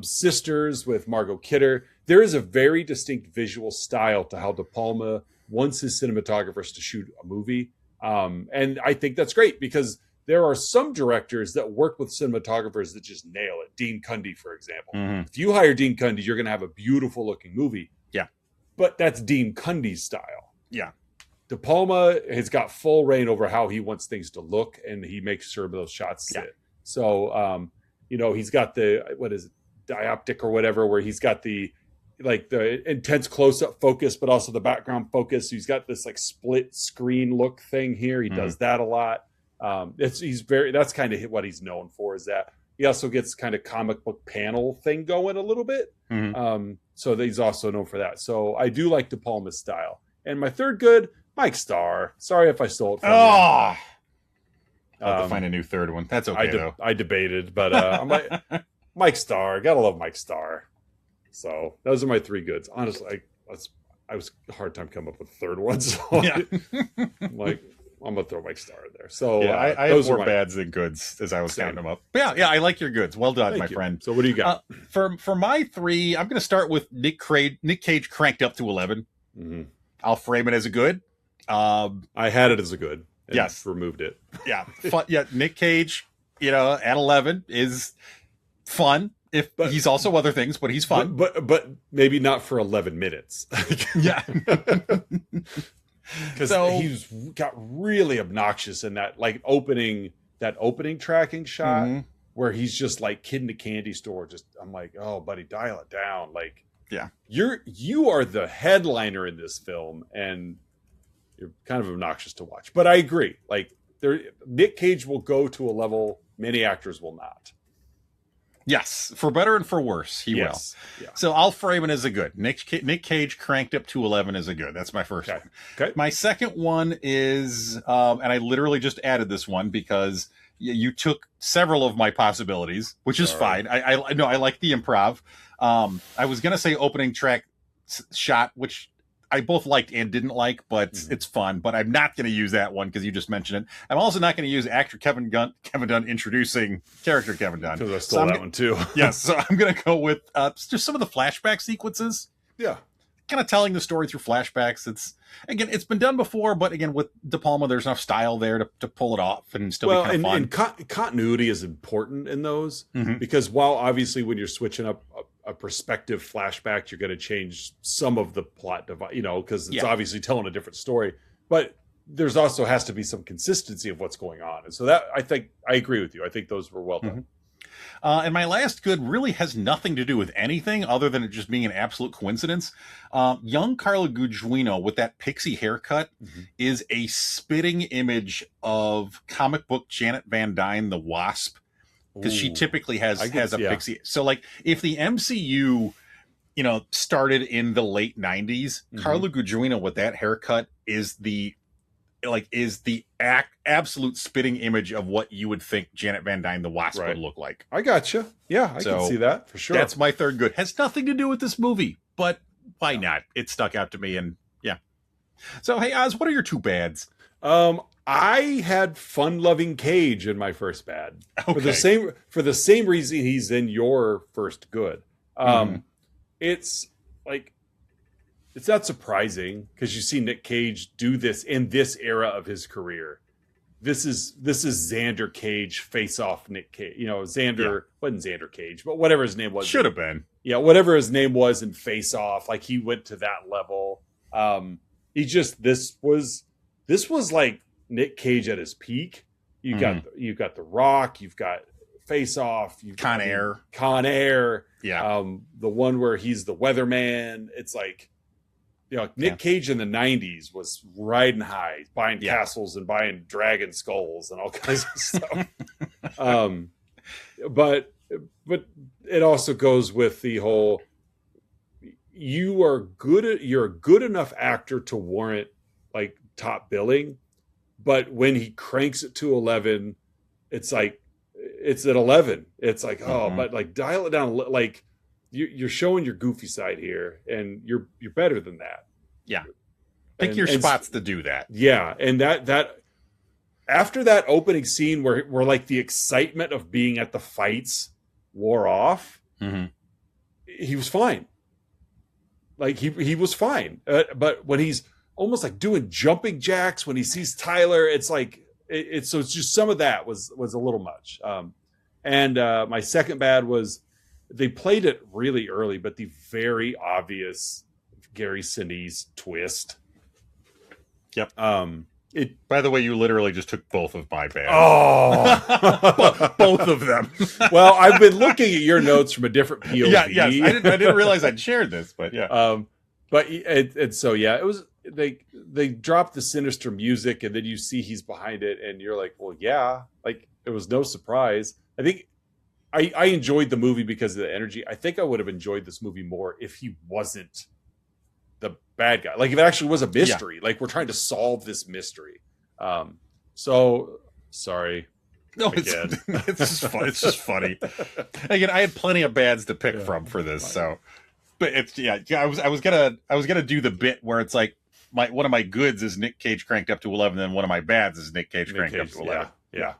Sisters with Margot Kidder. There is a very distinct visual style to how De Palma wants his cinematographers to shoot a movie. And I think that's great because there are some directors that work with cinematographers that just nail it. Dean Cundy, for example. Mm-hmm. If you hire Dean Cundy, you're going to have a beautiful looking movie. Yeah. But that's Dean Cundy's style. Yeah. De Palma has got full reign over how he wants things to look, and he makes sure those shots sit. Yeah. So, he's got the dioptic or whatever, where he's got the intense close-up focus, but also the background focus. He's got this like split screen look thing here. He does that a lot. That's kind of what he's known for, is that he also gets kind of comic book panel thing going a little bit. Mm-hmm. So he's also known for that. So I do like De Palma's style. And my third good, Mike Starr. Sorry if I stole it from you. I'll have to find a new third one. That's okay, though. I debated, but I'm like, Mike Starr. Gotta love Mike Starr. So those are my 3 goods. Honestly, I was a hard time coming up with a third one. So I'm like, I'm gonna throw Mike Starr in there. So I have more bads than goods as I was counting them up. But yeah, I like your goods. Well done, my friend. So what do you got? For my 3, I'm gonna start with Nick Cage cranked up to 11. Mm-hmm. I'll frame it as a good. I had it as a good. And yes, removed it. Yeah, fun. Yeah, Nick Cage, at 11 is fun. He's also other things, but he's fun. But maybe not for 11 minutes. Yeah. Because he's got really obnoxious in that like opening that opening tracking shot where he's just like kid in a candy store. I'm like, oh, buddy, dial it down. Like, yeah, you are the headliner in this film, and you're kind of obnoxious to watch. But I agree. Like, Nick Cage will go to a level many actors will not. Yes, for better and for worse, he will. Yeah. So I'll frame it as a good. Nick Cage cranked up to 11 is a good. That's my first one. Okay. My second one is, and I literally just added this one because you took several of my possibilities, which is fine. I know I like the improv. I was gonna say opening track shot, which I both liked and didn't like, but it's fun. But I'm not going to use that one because you just mentioned it. I'm also not going to use actor Kevin Dunne introducing character Kevin Dunne. Because I stole that one too. Yes, so I'm going to go with just some of the flashback sequences. Yeah, kind of telling the story through flashbacks. It's been done before, but again, with De Palma, there's enough style there to pull it off and still be kind of fun. And continuity is important in those because while obviously when you're switching up a perspective flashback, you're going to change some of the plot, because it's obviously telling a different story. But there's also has to be some consistency of what's going on, and so that I think I agree with you. I think those were well done. And my last good really has nothing to do with anything other than it just being an absolute coincidence. Young Carla Gugino with that pixie haircut is a spitting image of comic book Janet Van Dyne, the Wasp, because she typically has a pixie. So like if the MCU, started in the late 90s, Carla Gugino with that haircut is the absolute spitting image of what you would think Janet Van Dyne the Wasp would look like. I gotcha. Yeah, I can see that for sure. That's my third good. Has nothing to do with this movie, but why not? It stuck out to me, and yeah. So hey, Oz, what are your two bads? I had fun-loving Cage in my first bad. Okay. For the same reason he's in your first good. It's like, it's not surprising because you see Nick Cage do this in this era of his career. This is Xander Cage face off Nick Cage. Xander wasn't Xander Cage, but whatever his name was. Should have been. Yeah, whatever his name was in Face Off, like he went to that level. This was like Nick Cage at his peak. You've got The Rock, you've got Face Off, you've got Con Air. Yeah. The one where he's the weatherman. It's like, Nick Cage in the 90s was riding high, buying castles and buying dragon skulls and all kinds of stuff. But it also goes with the whole, you're a good enough actor to warrant like top billing, but when he cranks it to 11, it's like it's at 11. It's like, but like dial it down, like you're showing your goofy side here, and you're better than that. Yeah, pick your spots to do that. Yeah, and that after that opening scene where like the excitement of being at the fights wore off, he was fine. Like he was fine, but when he's almost like doing jumping jacks when he sees Tyler, it's like it's just some of that was a little much. And my second bad was they played it really early, but the very obvious Gary Sinise twist. Yep. By the way, you literally just took both of my bads. Oh, both of them. Well, I've been looking at your notes from a different POV. Yes. I didn't realize I'd shared this, but yeah. It was they dropped the sinister music, and then you see he's behind it, and you're like, well, yeah, like it was no surprise. I think I enjoyed the movie because of the energy. I think I would have enjoyed this movie more if he wasn't the bad guy. Like if it actually was a mystery, like we're trying to solve this mystery. So sorry. No, it's just funny. Again, I had plenty of bads to pick from for this. So, but I was gonna do the bit where it's like one of my goods is Nick Cage cranked up to 11, and one of my bads is Nick Cage cranked up to 11. Yeah.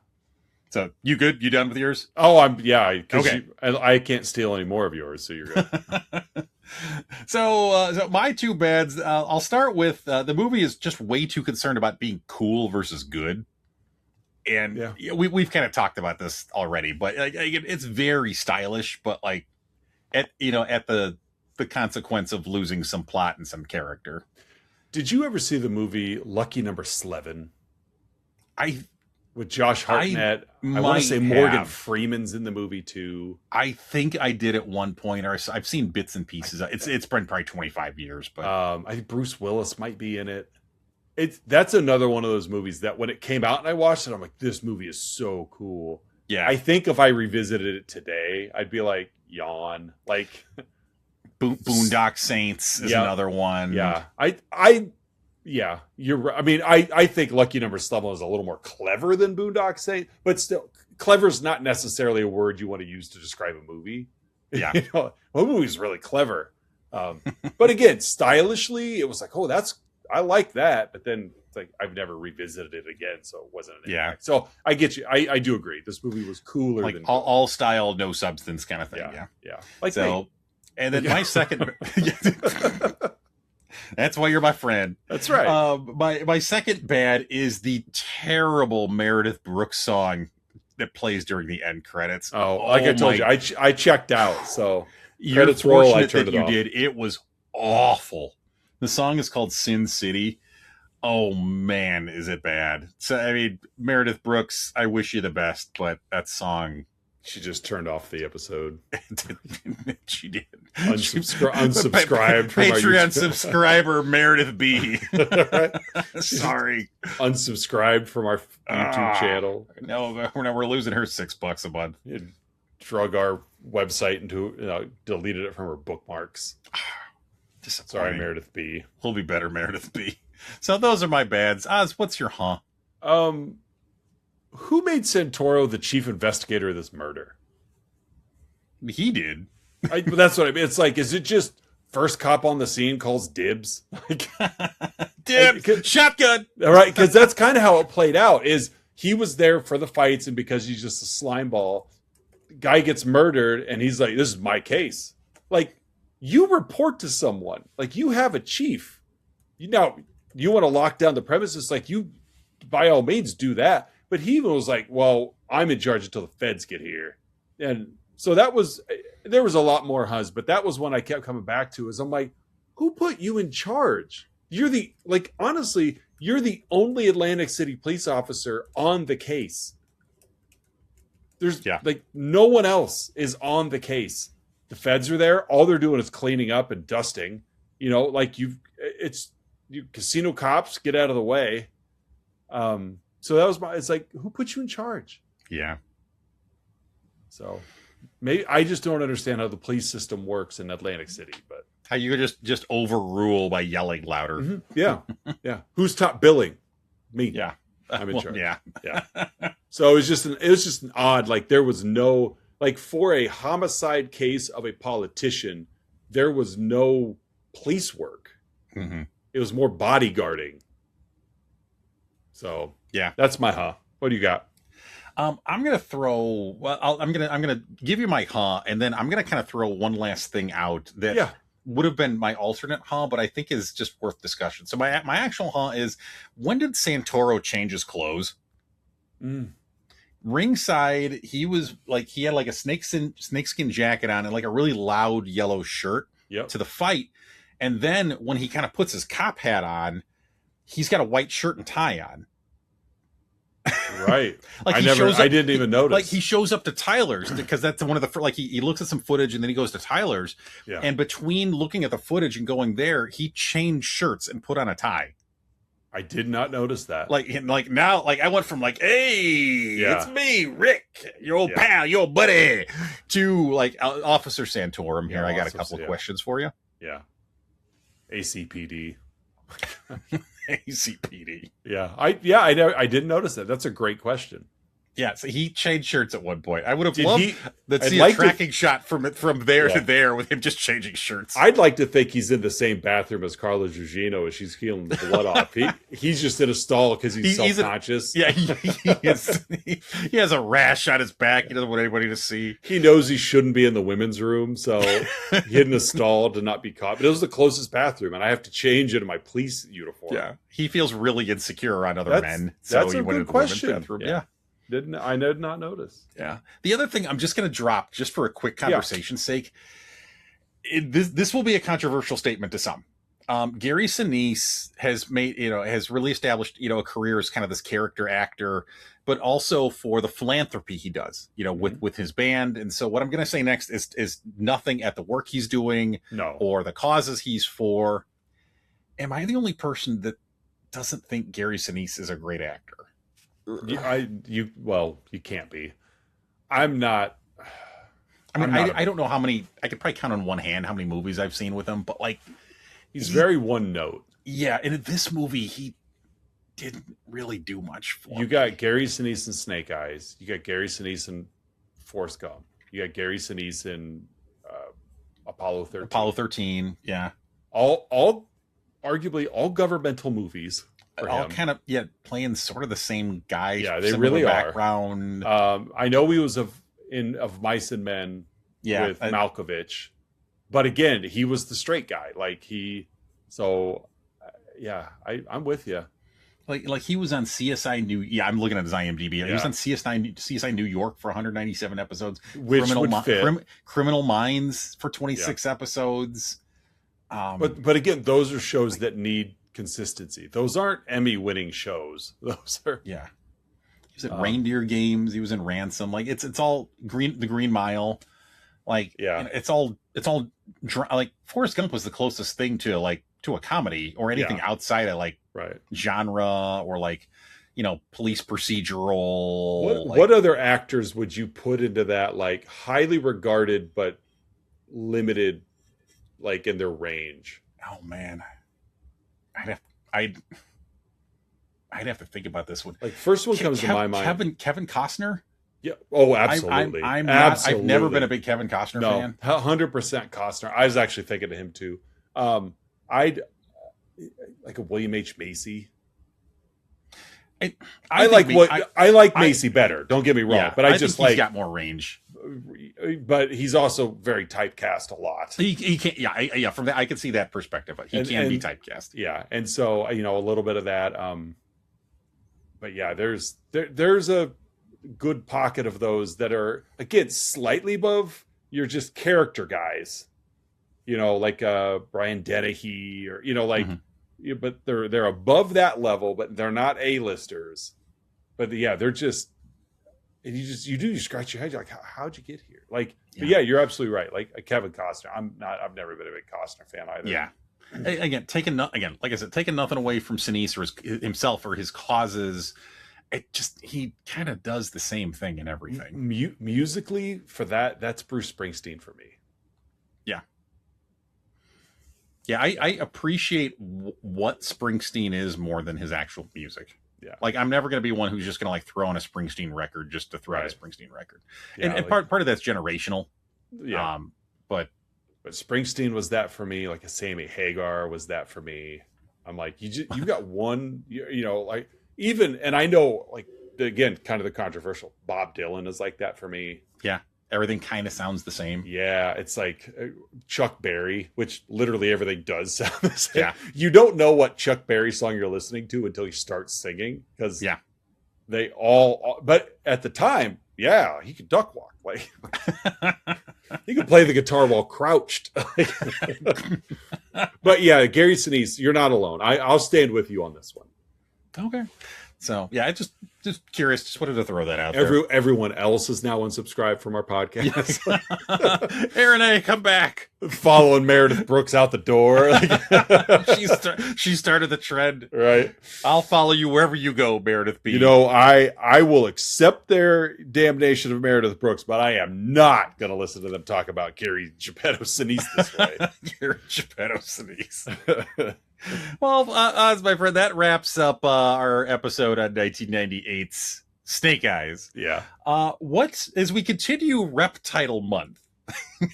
So you good? You done with yours? Oh, okay. I can't steal any more of yours, so you're good. So my two bads, I'll start with the movie is just way too concerned about being cool versus good. And we've kind of talked about this already, but it's very stylish, but like at the consequence of losing some plot and some character. Did you ever see the movie Lucky Number 11? with Josh Hartnett. I want to say Morgan Freeman's in the movie too. I think I did at one point, or I've seen bits and pieces. It's been probably 25 years, but I think Bruce Willis might be in it. That's another one of those movies that when it came out and I watched it, I'm like, this movie is so cool. Yeah, I think if I revisited it today, I'd be like, yawn. Like Boondock Saints is another one. Yeah, yeah, you're right. I mean, I think Lucky Number 11 is a little more clever than Boondock Saints, but still, clever is not necessarily a word you want to use to describe a movie. Yeah, you know, one movie's really clever, but again, stylishly, it was like, oh, I like that. But then it's like I've never revisited it again, so it wasn't an impact. So I get you. I do agree. This movie was cooler like than all style, no substance kind of thing. Yeah. Like so, me. And then my second. That's why you're my friend. That's right. My second bad is the terrible Meredith Brooks song that plays during the end credits. Like I told you, I checked out. So you're credits roll. I turned that it you off. did. It was awful. The song is called Sin City. Oh man, is it bad? So I mean, Meredith Brooks, I wish you the best, but that song. She just turned off the episode. She did. Unsubscribed from Patreon our subscriber Meredith B. Sorry. Unsubscribed from our YouTube channel. No, we're losing her $6 a month. It drug our website into deleted it from her bookmarks. Sorry, Meredith B. We'll be better, Meredith B. So those are my bads. Oz, what's your Who made Santoro the chief investigator of this murder? He did. That's what I mean. It's like, is it just first cop on the scene calls dibs? Like, dibs, shotgun. All right, because that's kind of how it played out. Is he was there for the fights, and because he's just a slime ball, guy gets murdered, and he's like, "This is my case." Like, you report to someone, like you have a chief. You want to lock down the premises, like you, by all means, do that. But he was like, well, I'm in charge until the feds get here. And so there was a lot more Huz, but that was one I kept coming back to is I'm like, who put you in charge? Honestly, you're the only Atlantic City police officer on the case. There's no one else is on the case. The feds are there. All they're doing is cleaning up and dusting, casino cops, get out of the way. So that was it's like, who put you in charge? Yeah. So maybe I just don't understand how the police system works in Atlantic City, but how you just overrule by yelling louder. Mm-hmm. Yeah. Yeah. Who's top billing? Me. Yeah. I'm in charge. Yeah. Yeah. So it was just an odd, like there was no, like for a homicide case of a politician, there was no police work. Mm-hmm. It was more bodyguarding. So yeah, that's my What do you got? I'm gonna throw. Well, I'm gonna give you my and then I'm gonna kind of throw one last thing out that would have been my alternate but I think is just worth discussion. So my actual is, when did Santoro change his clothes? Ringside, he had like a snakeskin jacket on and like a really loud yellow shirt to the fight, and then when he kind of puts his cop hat on, he's got a white shirt and tie on. Right. I didn't even notice. Like he shows up to Tyler's because that's one of the he looks at some footage and then he goes to Tyler's. Yeah. And between looking at the footage and going there, he changed shirts and put on a tie. I did not notice that. Now, I went from hey, it's me, Rick, your old pal, your old buddy, to Officer Santorum here. I got a couple of questions for you. Yeah. ACPD. ACPD. Yeah. I didn't notice that. That's a great question. Yeah, so he changed shirts at one point. I would have loved to see a tracking shot from there to there with him just changing shirts. I'd like to think he's in the same bathroom as Carla Gugino as she's healing the blood off. He's just in a stall because he's self-conscious. He has a rash on his back. He doesn't want anybody to see. He knows he shouldn't be in the women's room, so he hid in a stall to not be caught. But it was the closest bathroom, and I have to change into my police uniform. Yeah, he feels really insecure around other men. So that's he a went good question. Bathroom. Yeah. I did not notice. Yeah. The other thing I'm just going to drop, just for a quick conversation's sake, this will be a controversial statement to some. Gary Sinise has made, has really established, a career as kind of this character actor, but also for the philanthropy he does, with his band. And so what I'm going to say next is nothing at the work he's doing or the causes he's for. Am I the only person that doesn't think Gary Sinise is a great actor? You can't be. I'm not. I don't know how many. I could probably count on one hand how many movies I've seen with him, but he's very one note. Yeah, and in this movie, he didn't really do much for me. Got Gary Sinise in Snake Eyes. You got Gary Sinise in Forrest Gump. You got Gary Sinise in Apollo 13. Apollo 13, yeah. All arguably all governmental movies. All kind of playing sort of the same guy. Yeah, they really background. I know he was of Mice and Men with Malkovich, but again, he was the straight guy. I'm with you. Like he was on CSI New. Yeah, I'm looking at his IMDb. Yeah. He was on CSI New York for 197 episodes. Which Criminal Minds for 26 episodes. But again, those are shows that need consistency. Those aren't Emmy-winning shows. Those are He was in Reindeer Games. He was in Ransom. It's all the Green Mile. It's all Forrest Gump was the closest thing to a comedy or anything outside of genre or police procedural. What other actors would you put into that highly regarded but limited in their range? Oh man, I'd have to think about this one. First one comes to my mind. Kevin Costner. Yeah. Oh, absolutely. Absolutely. I've never been a big Kevin Costner fan. 100% Costner. I was actually thinking of him too. I'd like a William H. Macy. I like Macy better. Don't get me wrong, but I just think he's got more range. But he's also very typecast a lot. He can't. Yeah. From that, I can see that perspective. But he can be typecast. Yeah, and so a little bit of that. But yeah, there's a good pocket of those that are again slightly above your just character guys. Brian Dennehy or but they're above that level, but they're not A-listers. But yeah, they're just. And you scratch your head. You're like, how'd you get here? But yeah, you're absolutely right. Kevin Costner. I've never been a big Costner fan either. Yeah. Again, like I said, taking nothing away from Sinise or himself or his causes. He kind of does the same thing in everything. Musically, for that's Bruce Springsteen for me. Yeah. Yeah, I appreciate what Springsteen is more than his actual music. Yeah. I'm never going to be one who's just going to throw on a Springsteen record just to throw out a Springsteen record. Yeah, and part of that's generational. Yeah. But Springsteen was that for me. A Sammy Hagar was that for me. I'm you got one, even, and I know again, kind of the controversial Bob Dylan is like that for me. Yeah. Everything kind of sounds the same. Yeah, it's Chuck Berry, which literally everything does sound the same. Yeah. You don't know what Chuck Berry song you're listening to until you start singing, because they all. But at the time, he could duck walk. He could play the guitar while crouched. But yeah, Gary Sinise, you're not alone. I'll stand with you on this one. Okay. So yeah, I just curious. Just wanted to throw that out there. Everyone else is now unsubscribed from our podcast. Yes. Aaron A, come back. Following Meredith Brooks out the door. She started the trend. Right. I'll follow you wherever you go, Meredith B. I will accept their damnation of Meredith Brooks, but I am not going to listen to them talk about Gary Geppetto Sinise this way. Gary Geppetto Sinise. Well, my friend, that wraps up our episode on 1998's Snake Eyes. Yeah. As we continue Rep Title Month,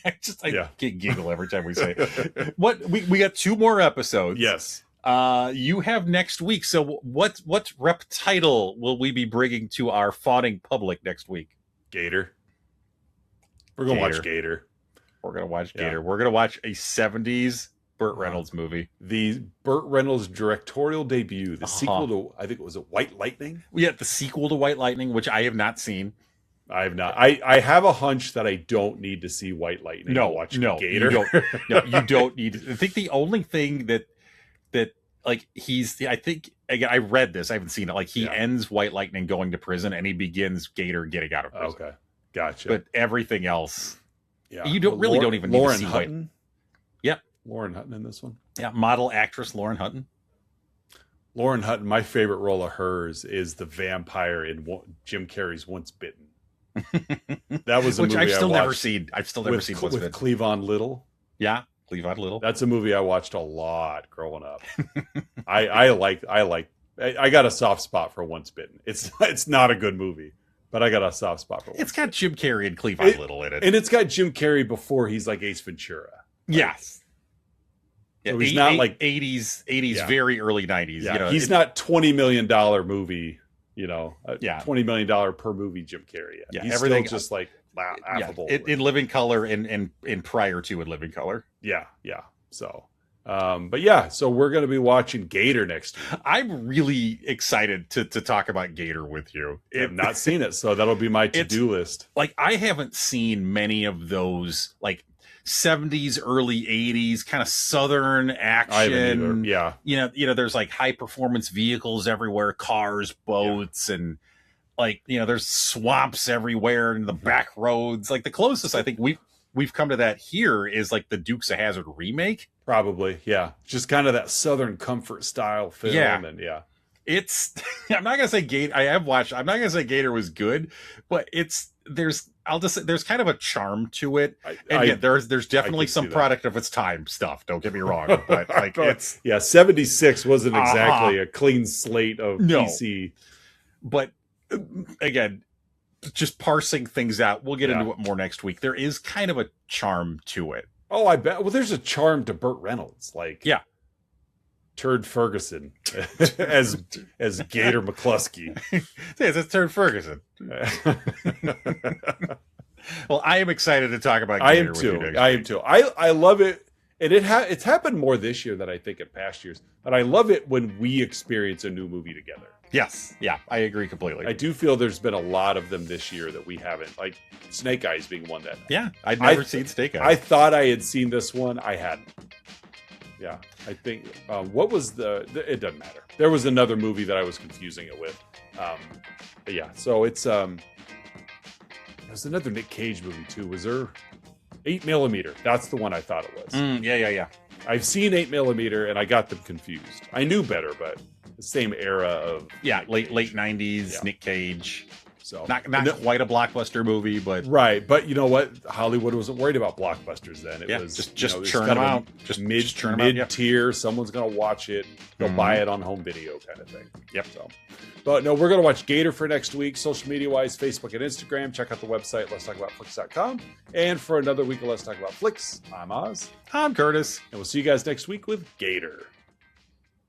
I giggle every time we say it. We got 2 more episodes. Yes. You have next week. So what Rep Title will we be bringing to our fawning public next week? Gator. We're gonna watch Gator. We're gonna watch Gator. We're gonna watch a 70s Burt Reynolds movie. The Burt Reynolds directorial debut, the sequel to, I think it was White Lightning. Yeah, the sequel to White Lightning, which I have not seen. I have not. I have a hunch that I don't need to see White Lightning. No, watch Gator. You don't need. I think the only thing that that like I think again, I read this, I haven't seen it. Like he ends White Lightning going to prison, and he begins Gator getting out of prison. Okay, gotcha. But everything else, you don't even need Lauren to see Hutton. Yep, Lauren Hutton in this one. Yeah, model actress Lauren Hutton. Lauren Hutton. My favorite role of hers is the vampire in Jim Carrey's Once Bitten. That was a which movie I've still I never seen. I've still never seen Once with Bitten. Cleavon Little. Yeah, Cleavon Little. That's a movie I watched a lot growing up. I got a soft spot for Once Bitten. It's not a good movie, but I got a soft spot for. It's got Jim Carrey and Cleavon Little in it, and it's got Jim Carrey before he's like Ace Ventura. Yes. So he's not like 80s, very early 90s. Yeah, you know, he's not $20 million movie. You know, $20 million per movie. Jim Carrey. Yeah, he's everything still just like affable. In Living Color and prior to In Living Color. Yeah. So, but yeah, so we're going to be watching Gator next week. I'm really excited to talk about Gator with you. I've not seen it, so that'll be my to-do list. Like I haven't seen many of those like 70s, early 80s kind of Southern action. Yeah. You know, there's like high performance vehicles everywhere, cars, boats, and like, you know, there's swamps everywhere and the back roads. Like the closest I think we've come to that here is like the Dukes of Hazzard remake. Probably. Yeah. Just kind of that Southern comfort style film. Yeah. And it's, I'm not going to say Gator. I'm not going to say Gator was good, but there's kind of a charm to it. There's definitely some product of its time stuff. Don't get me wrong, but like it's 76 wasn't exactly a clean slate of PC. But again, just parsing things out. We'll get into it more next week. There is kind of a charm to it. Oh, I bet. Well, there's a charm to Burt Reynolds, like Turd Ferguson as Gator McCluskey. It's Turd Ferguson. Well, I am excited to talk about Gator. I am too. I love it. And it's happened more this year than I think in past years. But I love it when we experience a new movie together. Yes. Yeah, I agree completely. I do feel there's been a lot of them this year that we haven't. Like Snake Eyes being one that. Yeah, I'd never seen Snake Eyes. I thought I had seen this one. I hadn't. Yeah, I think. What was it doesn't matter. There was another movie that I was confusing it with. But yeah, so it's there's another Nick Cage movie too. Was there 8mm? That's the one I thought it was. Yeah. I've seen 8mm and I got them confused. I knew better, but the same era of late 90s Nick Cage. So not quite a blockbuster movie, but right. But you know what? Hollywood wasn't worried about blockbusters then. It was just churn them out. Just mid tier. Someone's gonna watch it. They'll buy it on home video, kind of thing. Yep. So, but no, we're gonna watch Gator for next week. Social media wise, Facebook and Instagram. Check out the website. Let's talk about flicks.com. And for another week of Let's Talk About Flicks, I'm Oz. I'm Curtis, and we'll see you guys next week with Gator.